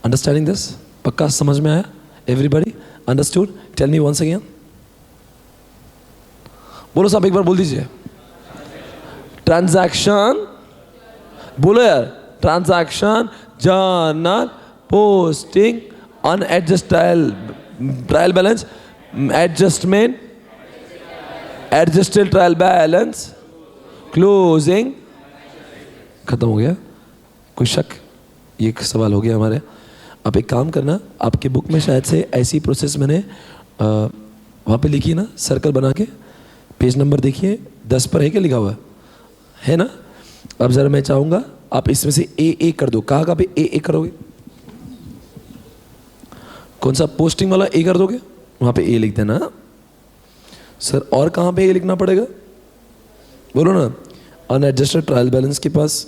Understanding this? पक्का समझ में आया? Everybody understood? Tell me once again. बोलो साहब, एक बार बोल दीजिए। ट्रांजैक्शन, बोलो यार। Transaction, journal, posting, unadjusted trial balance, adjustment, adjusted trial balance, closing. खत्म हो गया? कोई शक? ये एक सवाल हो गया हमारे। आप एक काम करना, आपके बुक में शायद से ऐसी प्रोसेस मैंने वहाँ पे लिखी ना, सर्कल बना के, पेज नंबर देखिए 10 पर है क्या लिखा हुआ है ना? अब ज़रा मैं चाहूँगा आप इसमें से ए कर दो। कहाँ पे ए करोगे? कौन सा पोस्टिंग वाला ए कर दोगे? वहाँ पे ए लिख देना सर। और कहाँ पे ए लिखना पड़ेगा? बोलो ना। अनएडजस्टेड ट्रायल बैलेंस के पास।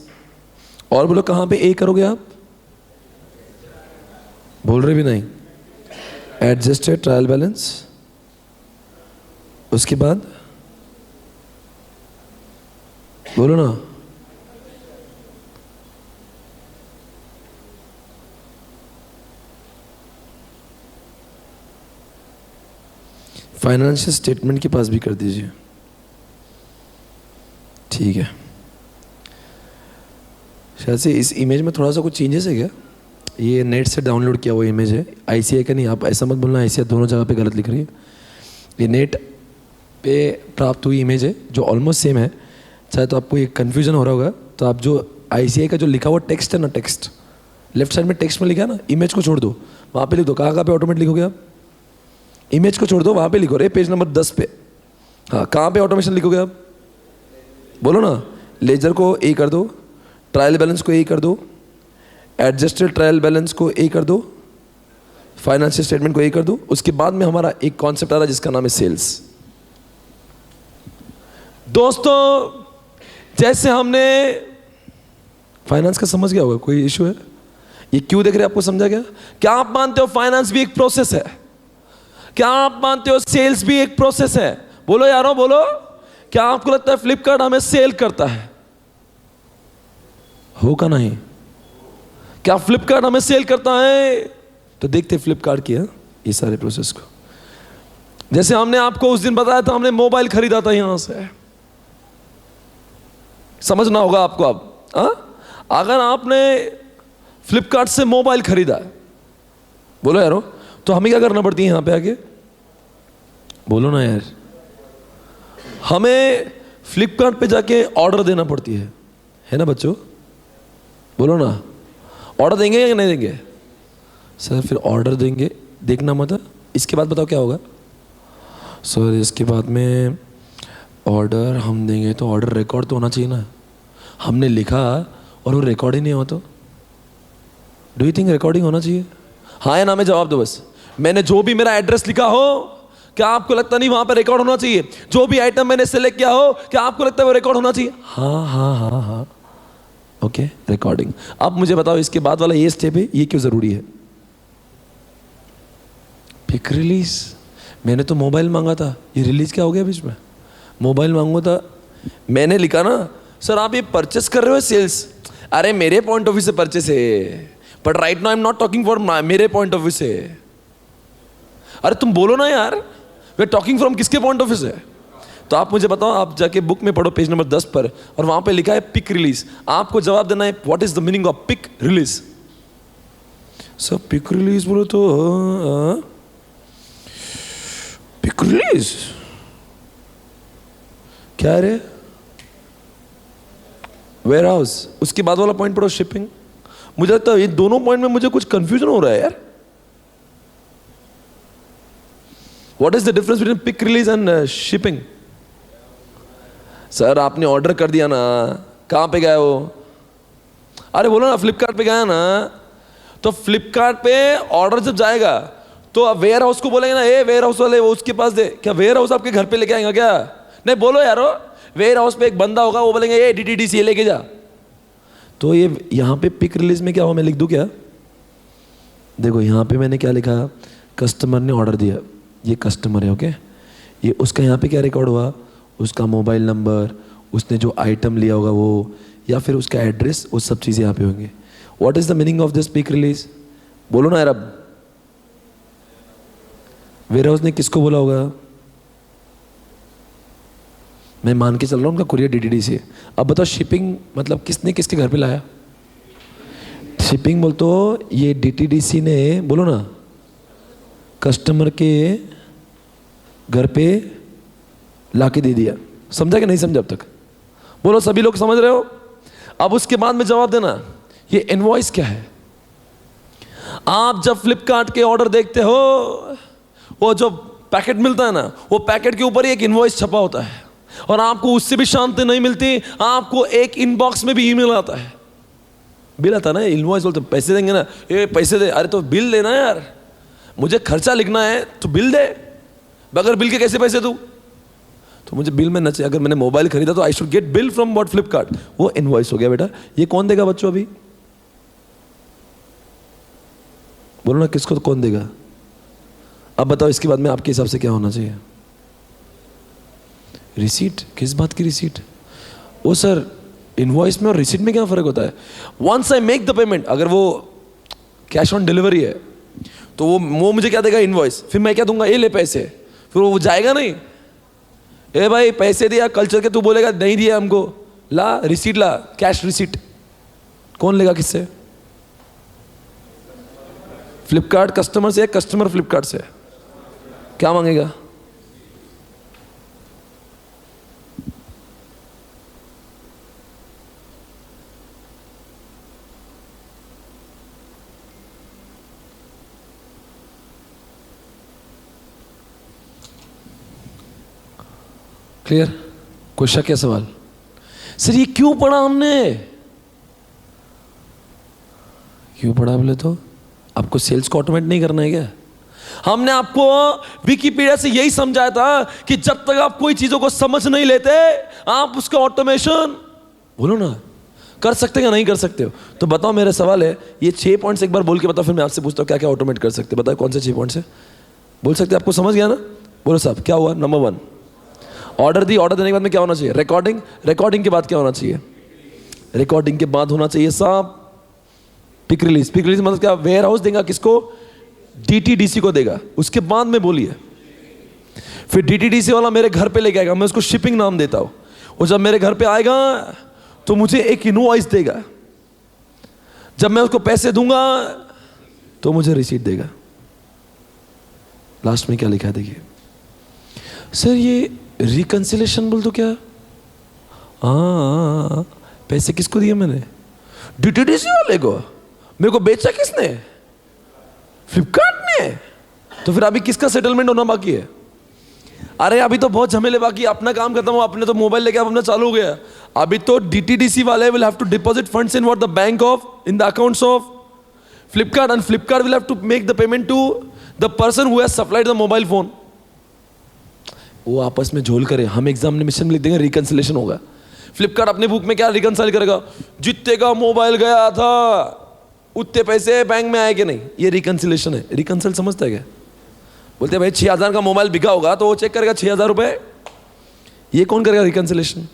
और बोलो कहाँ पे ए करोगे आप? बोल रहे भी नहीं। एडजस्टेड ट्रायल बैलेंस, उसके बाद बोलो ना। फाइनेंशियल स्टेटमेंट के पास भी कर दीजिए। ठीक है। शायद से इस इमेज में थोड़ा सा कुछ चेंजेस है क्या? ये नेट से डाउनलोड किया हुआ इमेज है, आईसीआई का नहीं। आप ऐसा मत बोलना आईसीआई दोनों जगह पे गलत लिख रही है। ये नेट पे प्राप्त हुई इमेज है जो ऑलमोस्ट सेम है। चाहे तो आपको ये कन्फ्यूजन हो रहा होगा, तो आप जो आईसीआई का जो लिखा हुआ टेक्स्ट है ना, टेक्स्ट लेफ्ट साइड में टेक्स्ट में लिखा है ना, इमेज को छोड़ दो, वहाँ पे लिख दो। कहाँ पे ऑटोमेट लिखोगे आप? इमेज को छोड़ दो, वहाँ पे लिखो रे, पेज नंबर 10 पे। हाँ, कहाँ पे ऑटोमेशन लिखोगे आप? बोलो ना। लेजर को ए कर दो, ट्रायल बैलेंस को ए कर दो, एडजस्टेड ट्रायल बैलेंस को ए कर दो, फाइनेंशियल स्टेटमेंट को ए कर दो। उसके बाद में हमारा एक कॉन्सेप्ट आ रहा है जिसका नाम है सेल्स। दोस्तों, जैसे हमने फाइनेंस का समझ गया होगा, कोई इशू है? ये क्यों देख रहे हैं, आपको समझा गया? क्या आप मानते हो फाइनेंस भी एक प्रोसेस है? क्या आप मानते हो सेल्स भी एक प्रोसेस है? बोलो यारो, बोलो। क्या आपको लगता है फ्लिपकार्ट हमें सेल करता है? होगा नहीं? क्या फ्लिपकार्ट हमें सेल करता है? तो देखते फ्लिपकार्ट की ये सारे प्रोसेस को। जैसे हमने आपको उस दिन बताया था, हमने मोबाइल खरीदा था यहां से। समझना होगा आपको अब। अगर आपने फ्लिपकार्ट से मोबाइल खरीदा है, बोलो यारो, तो हमें क्या करना पड़ती है यहां पे आके? बोलो ना यार। हमें फ्लिपकार्ट पे जाके ऑर्डर देना पड़ती है ना बच्चों? बोलो ना। ऑर्डर देंगे या नहीं देंगे? सर फिर ऑर्डर देंगे, देखना मत। इसके बाद बताओ क्या होगा? सर इसके बाद में ऑर्डर हम देंगे तो ऑर्डर रिकॉर्ड तो होना चाहिए ना। हमने लिखा और वो रिकॉर्ड ही नहीं हुआ तो? डू यू थिंक रिकॉर्डिंग होना चाहिए? हाँ या ना में जवाब दो बस। मैंने जो भी मेरा एड्रेस लिखा हो, क्या आपको लगता नहीं वहां पर रिकॉर्ड होना चाहिए? जो भी आइटम मैंने सेलेक्ट किया हो, क्या आपको लगता है वो रिकॉर्ड होना चाहिए? हाँ हाँ हाँ हाँ, ओके, रिकॉर्डिंग। अब मुझे बताओ इसके बाद वाला ये स्टेप है, ये क्यों जरूरी है? Pick release. मैंने तो मोबाइल मांगा था, ये रिलीज क्या हो गया बीच में? मोबाइल मांगो था, मैंने लिखा ना सर आप ये परचेस कर रहे हो सेल्स। अरे मेरे पॉइंट ऑफ व्यू से परचेस है, but right now I am not talking for मेरे पॉइंट ऑफ व्यू से। अरे तुम बोलो ना यार, वे टॉकिंग फ्रॉम किसके पॉइंट ऑफ व्यू से? तो आप मुझे बताओ, आप जाके बुक में पढ़ो पेज नंबर 10 पर, और वहां पे लिखा है पिक रिलीज। आपको जवाब देना है what is the meaning of pick release. Sir pick release बोलो तो पिक रिलीज क्या है रे? वेयर हाउस, उसके बाद वाला पॉइंट पढ़ो शिपिंग। मुझे लगता है ये दोनों पॉइंट में मुझे कुछ कंफ्यूजन हो रहा है यार। What is the difference between pick release and shipping? Sir आपने ऑर्डर कर दिया ना, कहां पे गए हो? अरे बोलो ना, फ्लिपकार्ट पे गया ना, तो फ्लिपकार्ट पे ऑर्डर जब जाएगा तो आप वेयर हाउस को बोलेंगे ना, ए वेयर हाउस वाले वो उसके पास दे। क्या वेयर हाउस आपके घर पे लेके आएगा क्या? नहीं बोलो यारो, वेयर हाउस पे एक बंदा होगा, वो बोलेंगे ए DTDC लेके जा। तो ये यहां पे पिक रिलीज में क्या हुआ, मैं लिख दूं क्या? देखो यहां पे मैंने क्या लिखा, कस्टमर ने ऑर्डर दिया, ये कस्टमर है, ओके। ये उसका यहाँ पे क्या रिकॉर्ड हुआ, उसका मोबाइल नंबर, उसने जो आइटम लिया होगा वो, या फिर उसका एड्रेस, वो सब चीज़ें यहाँ पे होंगे। What is the meaning of this pick release? बोलो ना यार। अब वेयर हाउस ने किसको बोला होगा? मैं मान के चल रहा हूँ उनका कुरियर DTDC है। अब बताओ शिपिंग मतलब किसने किसके घर पे लाया? शिपिंग बोल तो ये DTDC ने, बोलो ना, कस्टमर के घर पे लाके दे दिया। समझा कि नहीं समझा अब तक? बोलो सभी लोग समझ रहे हो? अब उसके बाद में जवाब देना, ये इनवॉइस क्या है? आप जब फ्लिपकार्ट के ऑर्डर देखते हो, वो जो पैकेट मिलता है ना, वो पैकेट के ऊपर ही एक इनवॉइस छपा होता है, और आपको उससे भी शांति नहीं मिलती, आपको एक इनबॉक्स में भी ईमेल आता है। बिल आता ना, इनवॉइस बोलते पैसे देंगे ना, ये पैसे दे। अरे तो बिल देना यार, मुझे खर्चा लिखना है तो बिल दे, बगैर बिल के कैसे पैसे दूं? तो मुझे बिल में न चाहिए। अगर मैंने मोबाइल खरीदा तो I should get bill from what, Flipkart. वो इनवॉइस हो गया बेटा। ये कौन देगा बच्चों? अभी बोलो ना, किसको तो कौन देगा? अब बताओ इसके बाद में आपके हिसाब से क्या होना चाहिए? रिसीट। किस बात की रिसीट? वो सर इनवॉइस में और रिसीट में क्या फर्क होता है? Once I make the payment, अगर वो कैश ऑन डिलीवरी है तो वो मुझे क्या देगा? इनवॉइस। फिर मैं क्या दूंगा? ये ले पैसे। फिर वो जाएगा नहीं, ए भाई पैसे दिया, कल चल के तू बोलेगा नहीं दिया हमको, ला रिसीट, ला कैश रिसीट। कौन लेगा किससे? फ्लिपकार्ट कस्टमर से, कस्टमर फ्लिपकार्ट से? क्या मांगेगा? क्लियर? कोई शक या सवाल? सर ये क्यों पढ़ा हमने? क्यों पढ़ा बोले तो आपको सेल्स को ऑटोमेट नहीं करना है क्या? हमने आपको विकिपीडिया से यही समझाया था कि जब तक आप कोई चीजों को समझ नहीं लेते, आप उसका ऑटोमेशन, बोलो ना, कर सकते या नहीं कर सकते हो? तो बताओ, मेरा सवाल है, ये 6 पॉइंट्स एक बार बोल के बताओ, फिर मैं आपसे पूछता हूँ क्या क्या ऑटोमेट कर सकते? बताओ कौन से 6 पॉइंट्स है? बोल सकते? आपको समझ गया ना? बोलो साहब, क्या हुआ? नंबर 1, ऑर्डर दी, ऑर्डर देने के बाद में क्या होना चाहिए? रिकॉर्डिंग। रिकॉर्डिंग के बाद क्या होना चाहिए? रिकॉर्डिंग के बाद होना चाहिए साहब पिक रिलीज। पिक रिलीज मतलब क्या? वेयर हाउस देगा किसको? DTDC को देगा। उसके बाद में बोलिए, फिर DTDC वाला मेरे घर पे लेके आएगा, मैं उसको शिपिंग नाम देता हूं। और जब मेरे घर पे आएगा तो मुझे एक इनवॉइस देगा, जब मैं उसको पैसे दूंगा तो मुझे रिसीट देगा। लास्ट में क्या लिखा है देखिए। सर ये रिकंसिलेशन बोल तो क्या? हाँ, पैसे किसको दिए मैंने? DTDC वाले को। मेरे को बेचा किसने? फ्लिपकार्ट ने। तो फिर अभी किसका सेटलमेंट होना बाकी है? अरे अभी तो बहुत झमेले बाकी, अपना काम खत्म हुआ, अपने तो मोबाइल लेके अपना चालू हो गया। अभी तो DTDC वाले will have to deposit funds in what, the bank of, in the accounts of Flipkart, and Flipkart will have to make the payment to the person who has supplied the mobile phone. वो आपस में झोल करे, हम examination में लिख देंगे reconciliation होगा। फ्लिपकार्ट अपने बुक में क्या रिकंसाइल करेगा? जितने का मोबाइल गया था उतने पैसे बैंक में आए कि नहीं, ये रिकंसिलेशन है। रिकंसाइल समझता है क्या? बोलते हैं भाई 6000 का मोबाइल बिका होगा तो वो चेक करेगा 6000 रुपए। ये कौन करेगा रिकंसिलेशन?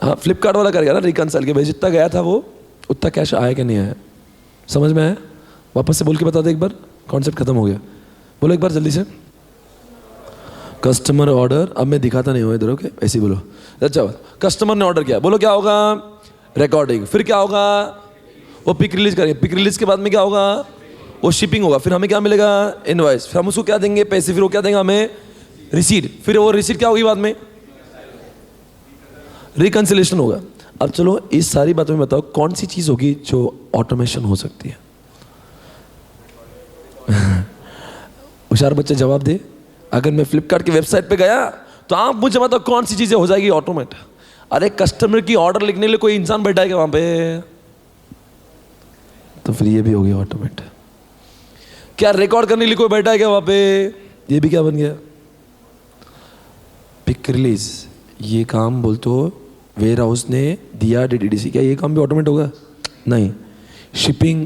हाँ, फ्लिपकार्ट वाला करेगा ना रिकंसाइल के, भाई जितना गया था वो उतना कैश आया कि नहीं आया। समझ में आया? वापस से बोल के बता दे एक बार, कॉन्सेप्ट खत्म हो गया। बोलो एक बार जल्दी से। कस्टमर ऑर्डर, अब मैं दिखाता नहीं हूँ इधर, ओके, ऐसे ही बोलो। अच्छा, कस्टमर ने ऑर्डर किया, बोलो क्या होगा? रिकॉर्डिंग। फिर क्या होगा? वो पिक रिलीज करेंगे। पिक रिलीज के बाद में क्या होगा? वो शिपिंग होगा, फिर हमें क्या मिलेगा, इनवॉइस, फिर हम उसको क्या देंगे, पैसे, फिर वो क्या देंगे हमें, रिसीट, फिर वो रिसीट क्या होगी बाद में, रिकंसिलेशन होगा। अब चलो इस सारी बातों में बताओ कौन सी चीज होगी जो ऑटोमेशन हो सकती है। होशियार बच्चे जवाब दे। अगर मैं फ्लिपकार्ट की वेबसाइट पे गया तो आप मुझे बताओ कौन सी चीजें हो जाएगी ऑटोमेट। अरे कस्टमर की ऑर्डर लिखने के लिए कोई इंसान बैठा है क्या वहां पे, तो फिर ये भी हो गया ऑटोमेट। क्या रिकॉर्ड करने के लिए कोई बैठा है क्या वहां पे, ये भी क्या बन गया, पिक रिलीज। ये काम बोल तो वेयर हाउस ने दिया डीटीडीसी, क्या ये काम भी ऑटोमेट होगा, नहीं। शिपिंग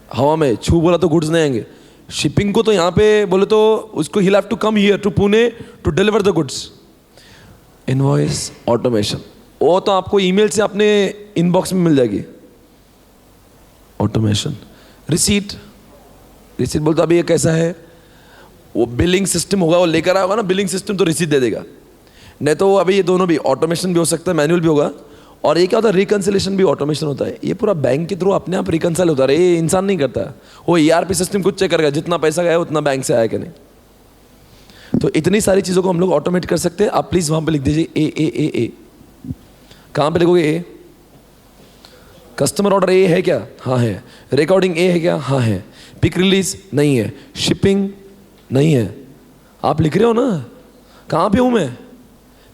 हवा में, छू बोला तो गुड्स नहीं आएंगे। शिपिंग को तो यहाँ पे बोले तो उसको ही have to come here to Pune to deliver the goods. Invoice automation, वो तो आपको ईमेल से अपने इनबॉक्स में मिल जाएगी, ऑटोमेशन। रिसीट, रिसीट बोलते अभी ये कैसा है, वो बिलिंग सिस्टम होगा, वो लेकर आएगा ना बिलिंग सिस्टम तो रिसीट दे देगा। नहीं तो अभी ये दोनों भी ऑटोमेशन भी हो सकता है, मैनुअल भी होगा। और ये क्या होता है, रिकंसिलेशन भी ऑटोमेशन होता है। ये पूरा बैंक के थ्रू अपने आप रिकंसाइल होता है, ये इंसान नहीं करता। वो ईआरपी सिस्टम कुछ चेक करेगा जितना पैसा गया उतना बैंक से आया कि नहीं। तो इतनी सारी चीज़ों को हम लोग ऑटोमेट कर सकते हैं। आप प्लीज़ वहाँ पे लिख दीजिए ए ए ए ए। कहाँ पे लिखोगे ए, कस्टमर ऑर्डर ए है क्या, हाँ है। रिकॉर्डिंग ए है क्या, हाँ है। पिक रिलीज नहीं है, शिपिंग नहीं है। आप लिख रहे हो ना, कहाँ पे हूँ मैं,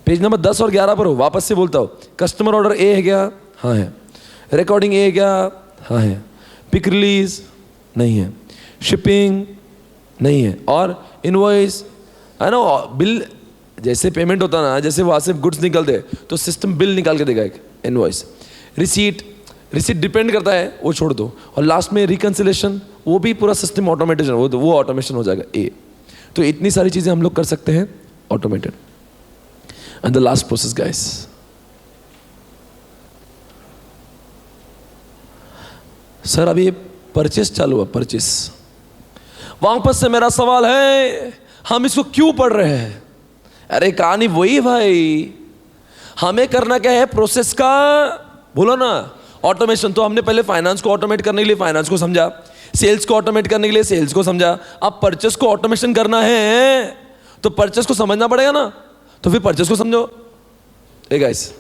पेज नंबर 10 और 11 पर हो। वापस से बोलता हूँ, कस्टमर ऑर्डर ए है क्या, हाँ है। रिकॉर्डिंग ए है क्या, हाँ है। पिक रिलीज नहीं है, शिपिंग नहीं है। और इनवॉइस है ना, बिल जैसे पेमेंट होता ना, जैसे वहाँ से गुड्स निकलते तो सिस्टम बिल निकाल के देगा एक, इनवॉइस। रिसीट, रिसीट डिपेंड करता है, वो छोड़ दो। और लास्ट में रिकंसिलेशन, वो भी पूरा सिस्टम ऑटोमेटेशन, वो ऑटोमेशन हो जाएगा ए। तो इतनी सारी चीज़ें हम लोग कर सकते हैं automated. And the last process guys, sir अभी ये परचेस चालू हुआ, परचेस। वापस से मेरा सवाल है, हम इसको क्यों पढ़ रहे हैं। अरे कहानी वही भाई, हमें करना क्या है, प्रोसेस का बोलो ना ऑटोमेशन। तो हमने पहले फाइनेंस को ऑटोमेट करने के लिए फाइनेंस को समझा, सेल्स को ऑटोमेट करने के लिए सेल्स को समझा। अब परचेस को ऑटोमेशन करना है तो परचेस को समझना पड़ेगा ना, तो फिर परचेस को समझो। ए गाइस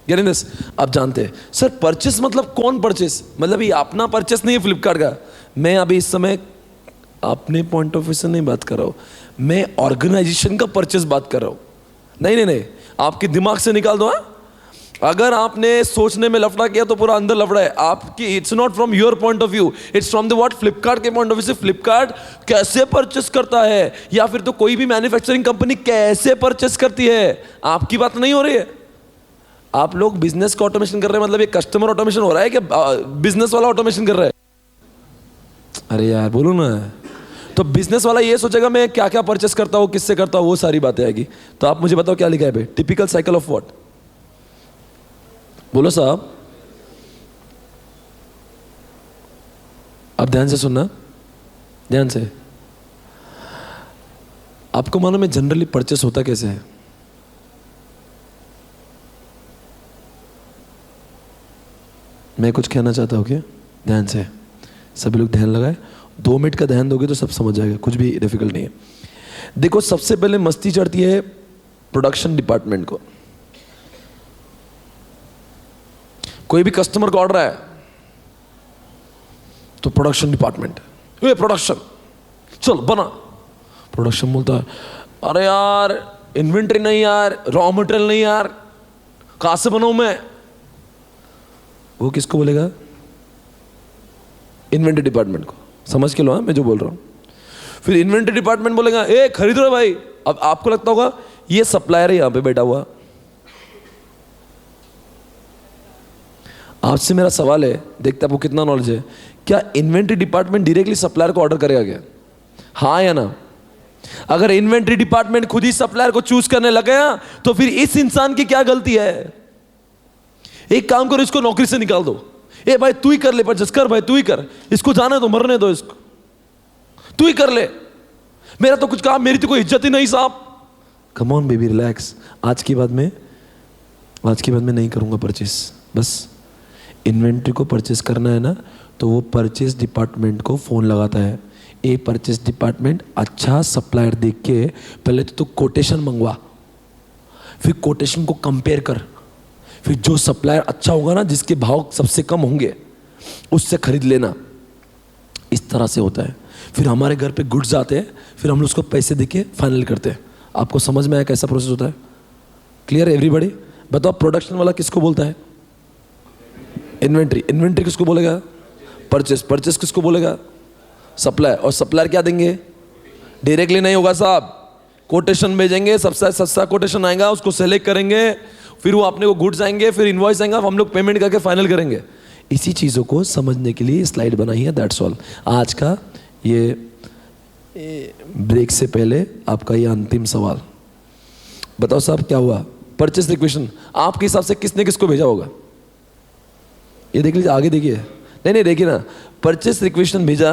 गेटिंग दिस। आप जानते हैं सर परचेस मतलब कौन परचेस, मतलब ये अपना परचेस नहीं है फ्लिपकार्ट का। मैं अभी इस समय अपने पॉइंट ऑफ व्यू से नहीं बात कर रहा हूँ, मैं ऑर्गेनाइजेशन का परचेस बात कर रहा हूँ। नहीं नहीं नहीं, आपके दिमाग से निकाल दो। हाँ, अगर आपने सोचने में लफड़ा किया तो पूरा अंदर लफड़ा है आपकी। It's not from your point of view, it's from the what, Flipkart के पॉइंट ऑफ व्यू से फ्लिपकार्ट कैसे परचेस करता है, या फिर तो कोई भी मैन्युफैक्चरिंग कंपनी कैसे परचेस करती है। आपकी बात नहीं हो रही है। आप लोग बिजनेस का ऑटोमेशन कर रहे हैं, मतलब ये कस्टमर ऑटोमेशन हो रहा है कि बिजनेस वाला ऑटोमेशन कर रहा है। अरे यार बोलो ना। तो बिजनेस वाला ये सोचेगा मैं क्या क्या परचेस करता हूँ, किससे करता हूँ, वो सारी बातें आएगी। तो आप मुझे बताओ क्या लिखा है भाई, टिपिकल साइकिल ऑफ व्हाट, बोलो साहब। आप ध्यान से सुनना, ध्यान से। आपको मालूम है जनरली परचेस होता कैसे है। मैं कुछ कहना चाहता हूँ क्या, ध्यान से सभी लोग ध्यान लगाए। 2 मिनट का ध्यान दोगे तो सब समझ जाएगा, कुछ भी डिफिकल्ट नहीं है। देखो सबसे पहले मस्ती चढ़ती है प्रोडक्शन डिपार्टमेंट को। कोई भी कस्टमर का ऑर्डर है तो प्रोडक्शन डिपार्टमेंट, ये प्रोडक्शन चल बना। प्रोडक्शन बोलता है अरे यार इन्वेंट्री नहीं यार, रॉ मटेरियल नहीं यार, कहां से बनाऊं मैं। वो किसको बोलेगा, इन्वेंट्री डिपार्टमेंट को। समझ के लो हाँ मैं जो बोल रहा हूं। फिर इन्वेंट्री डिपार्टमेंट बोलेगा ए खरीदो रे भाई। अब आपको लगता होगा ये सप्लायर है यहां पे बैठा हुआ। आपसे मेरा सवाल है, देखते आपको कितना नॉलेज है, क्या इन्वेंट्री डिपार्टमेंट डायरेक्टली सप्लायर को ऑर्डर करेगा क्या, हाँ या ना। अगर इन्वेंट्री डिपार्टमेंट खुद ही सप्लायर को चूज करने लग गया तो फिर इस इंसान की क्या गलती है। एक काम करो, इसको नौकरी से निकाल दो। ए भाई तू ही कर ले, परचेस कर भाई, तू ही कर, इसको जाने दो, मरने दो इसको, तू ही कर ले, मेरा तो कुछ काम, मेरी तो कोई इज्जत ही नहीं साहब। कम ऑन बेबी रिलैक्स, आज के बाद में नहीं करूंगा परचेस। बस इन्वेंट्री को परचेस करना है ना, तो वो परचेस डिपार्टमेंट को फोन लगाता है ए परचेस डिपार्टमेंट अच्छा सप्लायर देख के पहले तो तू कोटेशन मंगवा, फिर कोटेशन को कंपेयर कर, फिर जो सप्लायर अच्छा होगा ना, जिसके भाव सबसे कम होंगे, उससे खरीद लेना। इस तरह से होता है। फिर हमारे घर पे गुड्स आते हैं, फिर हम लोग उसको पैसे देके फाइनल करते हैं। आपको समझ में आया कैसा प्रोसेस होता है? Clear everybody? बताओ प्रोडक्शन वाला किसको बोलता है? इन्वेंट्री। इन्वेंट्री किसको बोलेगा? परचेस। परचेस किसको बोलेगा? सप्लायर। और सप्लायर क्या देंगे? डायरेक्टली नहीं होगा साहब, कोटेशन भेजेंगे, सबसे सस्ता कोटेशन आएगा, उसको सेलेक्ट करेंगे, फिर वो अपने को गुड्स आएंगे, फिर इनवॉइस आएगा, हम लोग पेमेंट करके फाइनल करेंगे। इसी चीज़ों को समझने के लिए स्लाइड बनाई है, दैट्स ऑल। आज का ये ब्रेक से पहले आपका ये अंतिम सवाल, बताओ साहब क्या हुआ? परचेस रिक्वेशन आपके हिसाब से किसने किसको भेजा होगा? ये देख लीजिए, आगे देखिए। नहीं देखिए ना, परचेस रिक्वेशन भेजा।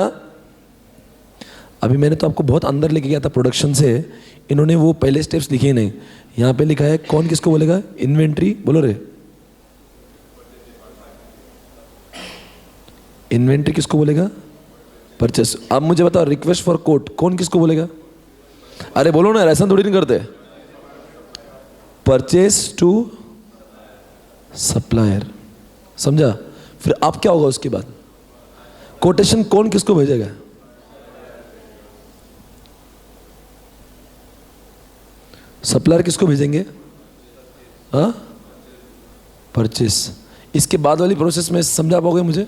अभी मैंने तो आपको बहुत अंदर लेके गया था प्रोडक्शन से, इन्होंने वो पहले स्टेप्स लिखे नहीं। यहाँ पे लिखा है, कौन किसको बोलेगा? इन्वेंट्री। बोलो रे, इन्वेंट्री किसको बोलेगा? परचेस। अब मुझे बताओ, रिक्वेस्ट फॉर कोट कौन किसको बोलेगा? अरे बोलो ना, ऐसा थोड़ी नहीं करते। परचेस टू सप्लायर, समझा? फिर अब क्या होगा उसके बाद? कोटेशन कौन किसको भेजेगा? सप्लायर किसको भेजेंगे? हाँ, परचेस। इसके बाद वाली प्रोसेस में समझा पाओगे मुझे?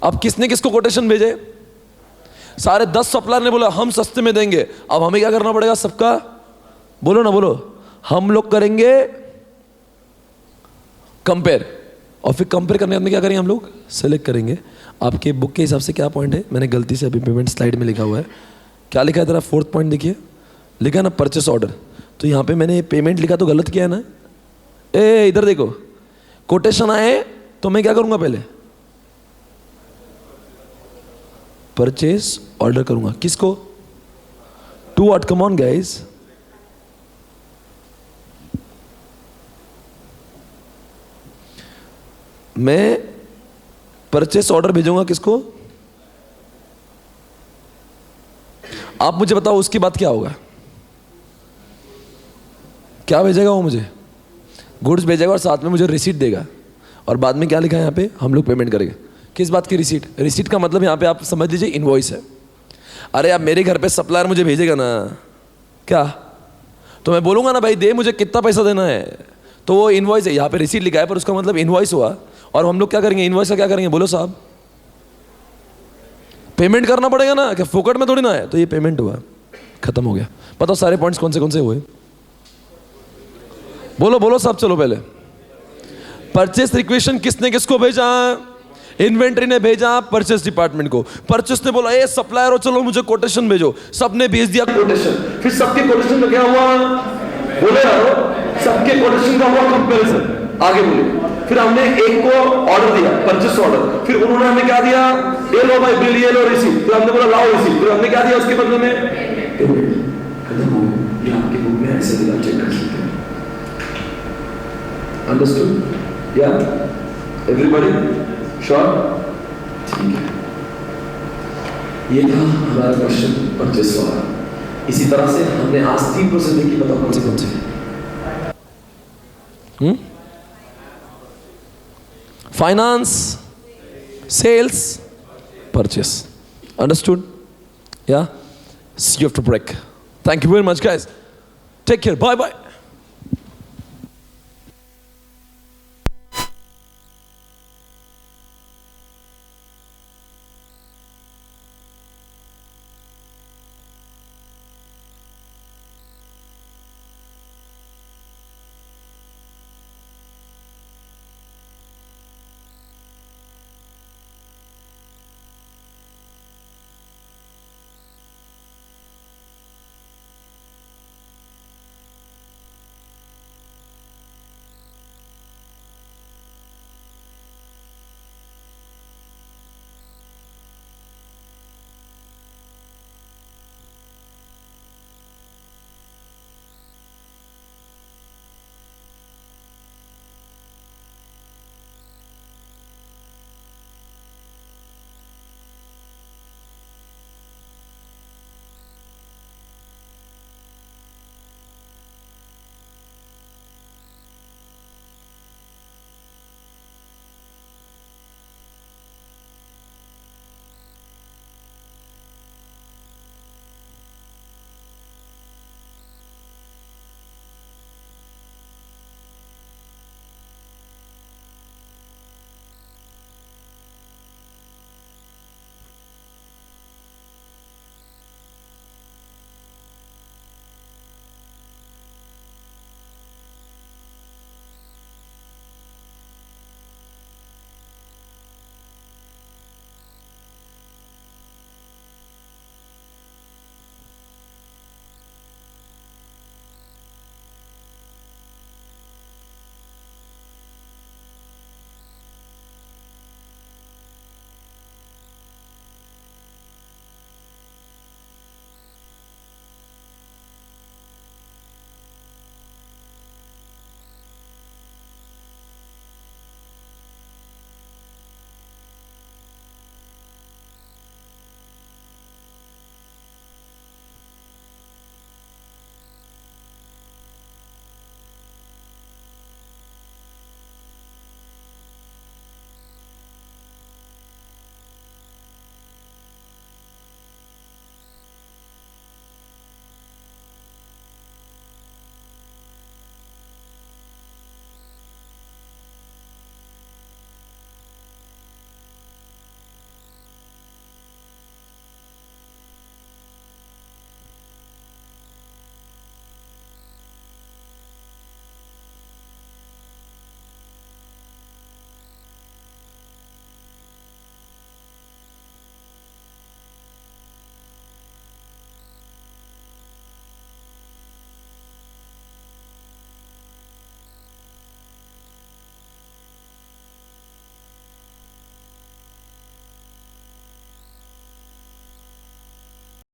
अब किसने किसको कोटेशन भेजे? सारे 10 सप्लायर ने बोला हम सस्ते में देंगे। अब हमें क्या करना पड़ेगा सबका? बोलो ना, बोलो। हम लोग करेंगे कंपेयर, और फिर कंपेयर करने के बाद क्या करेंगे? हम लोग सेलेक्ट करेंगे। आपके बुक के हिसाब से क्या पॉइंट है? मैंने गलती से अभी पेमेंट स्लाइड में लिखा हुआ है। क्या लिखा है तेरा? 4th पॉइंट देखिए, लिखा है ना परचेस ऑर्डर। तो यहाँ पे मैंने पेमेंट लिखा तो गलत किया है ना? इधर देखो, कोटेशन आए तो मैं क्या करूँगा? पहले परचेस ऑर्डर करूँगा। किसको? To what? Come on guys, मैं परचेस ऑर्डर भेजूंगा किसको? आप मुझे बताओ उसके बाद क्या होगा? क्या भेजेगा वो मुझे? गुड्स भेजेगा और साथ में मुझे रिसीट देगा। और बाद में क्या लिखा है यहाँ पे? हम लोग पेमेंट करेंगे। किस बात की रिसीट? रिसीट का मतलब यहाँ पे आप समझ लीजिए इनवॉइस है। अरे अब मेरे घर पे सप्लायर मुझे भेजेगा ना, क्या तो मैं बोलूँगा ना भाई दे मुझे कितना पैसा देना है, तो वो इनवॉइस है। यहाँ पे रिसीट लिखा है पर उसका मतलब इनवॉइस हुआ। और हम लोग क्या करेंगे? इनवॉइस का क्या करेंगे? बोलो साहब, पेमेंट करना पड़ेगा ना, क्या फोकट में थोड़ी ना है। तो ये पेमेंट हुआ, खत्म हो गया। बताओ सारे पॉइंट्स कौन से हुए? बोलो बोलो साहब, चलो पहले परचेस रिक्वेशन किसने किसको भेजा? इन्वेंट्री ने भेजा परचेस डिपार्टमेंट को। परचेस ने बोला ए सप्लायर हो, चलो मुझे कोटेशन भेजो। सबने भेज दिया कोटेशन। फिर सबके कोटेशन में क्या हुआ? बोले यारो, सबके कोटेशन का हुआ कंपैरिजन। आगे बोले। फिर हमने एक को ऑर्डर दिया, परचेस ऑर्डर। फिर उन्होंने हमें क्या दिया? ये लो भाई बिल, ये लो रिसीट। फिर हमने बोला लाओ रिसीट। फिर हमने क्या दिया उसके बदले में? खत्म हो गया। ये आपके बुक में ऐसे दिया, चेक कर सकते हैं। अंडरस्टूड? या एवरीबॉडी श्योर? ठीक है, ये था हमारा क्वेश्चन परचेस वाला। इसी तरह से हमने आज 3 प्रोसेस देखी। बताओ कौन से? Finance, sales, purchase. Understood? Yeah see you after break. Thank you very much guys, take care, bye bye.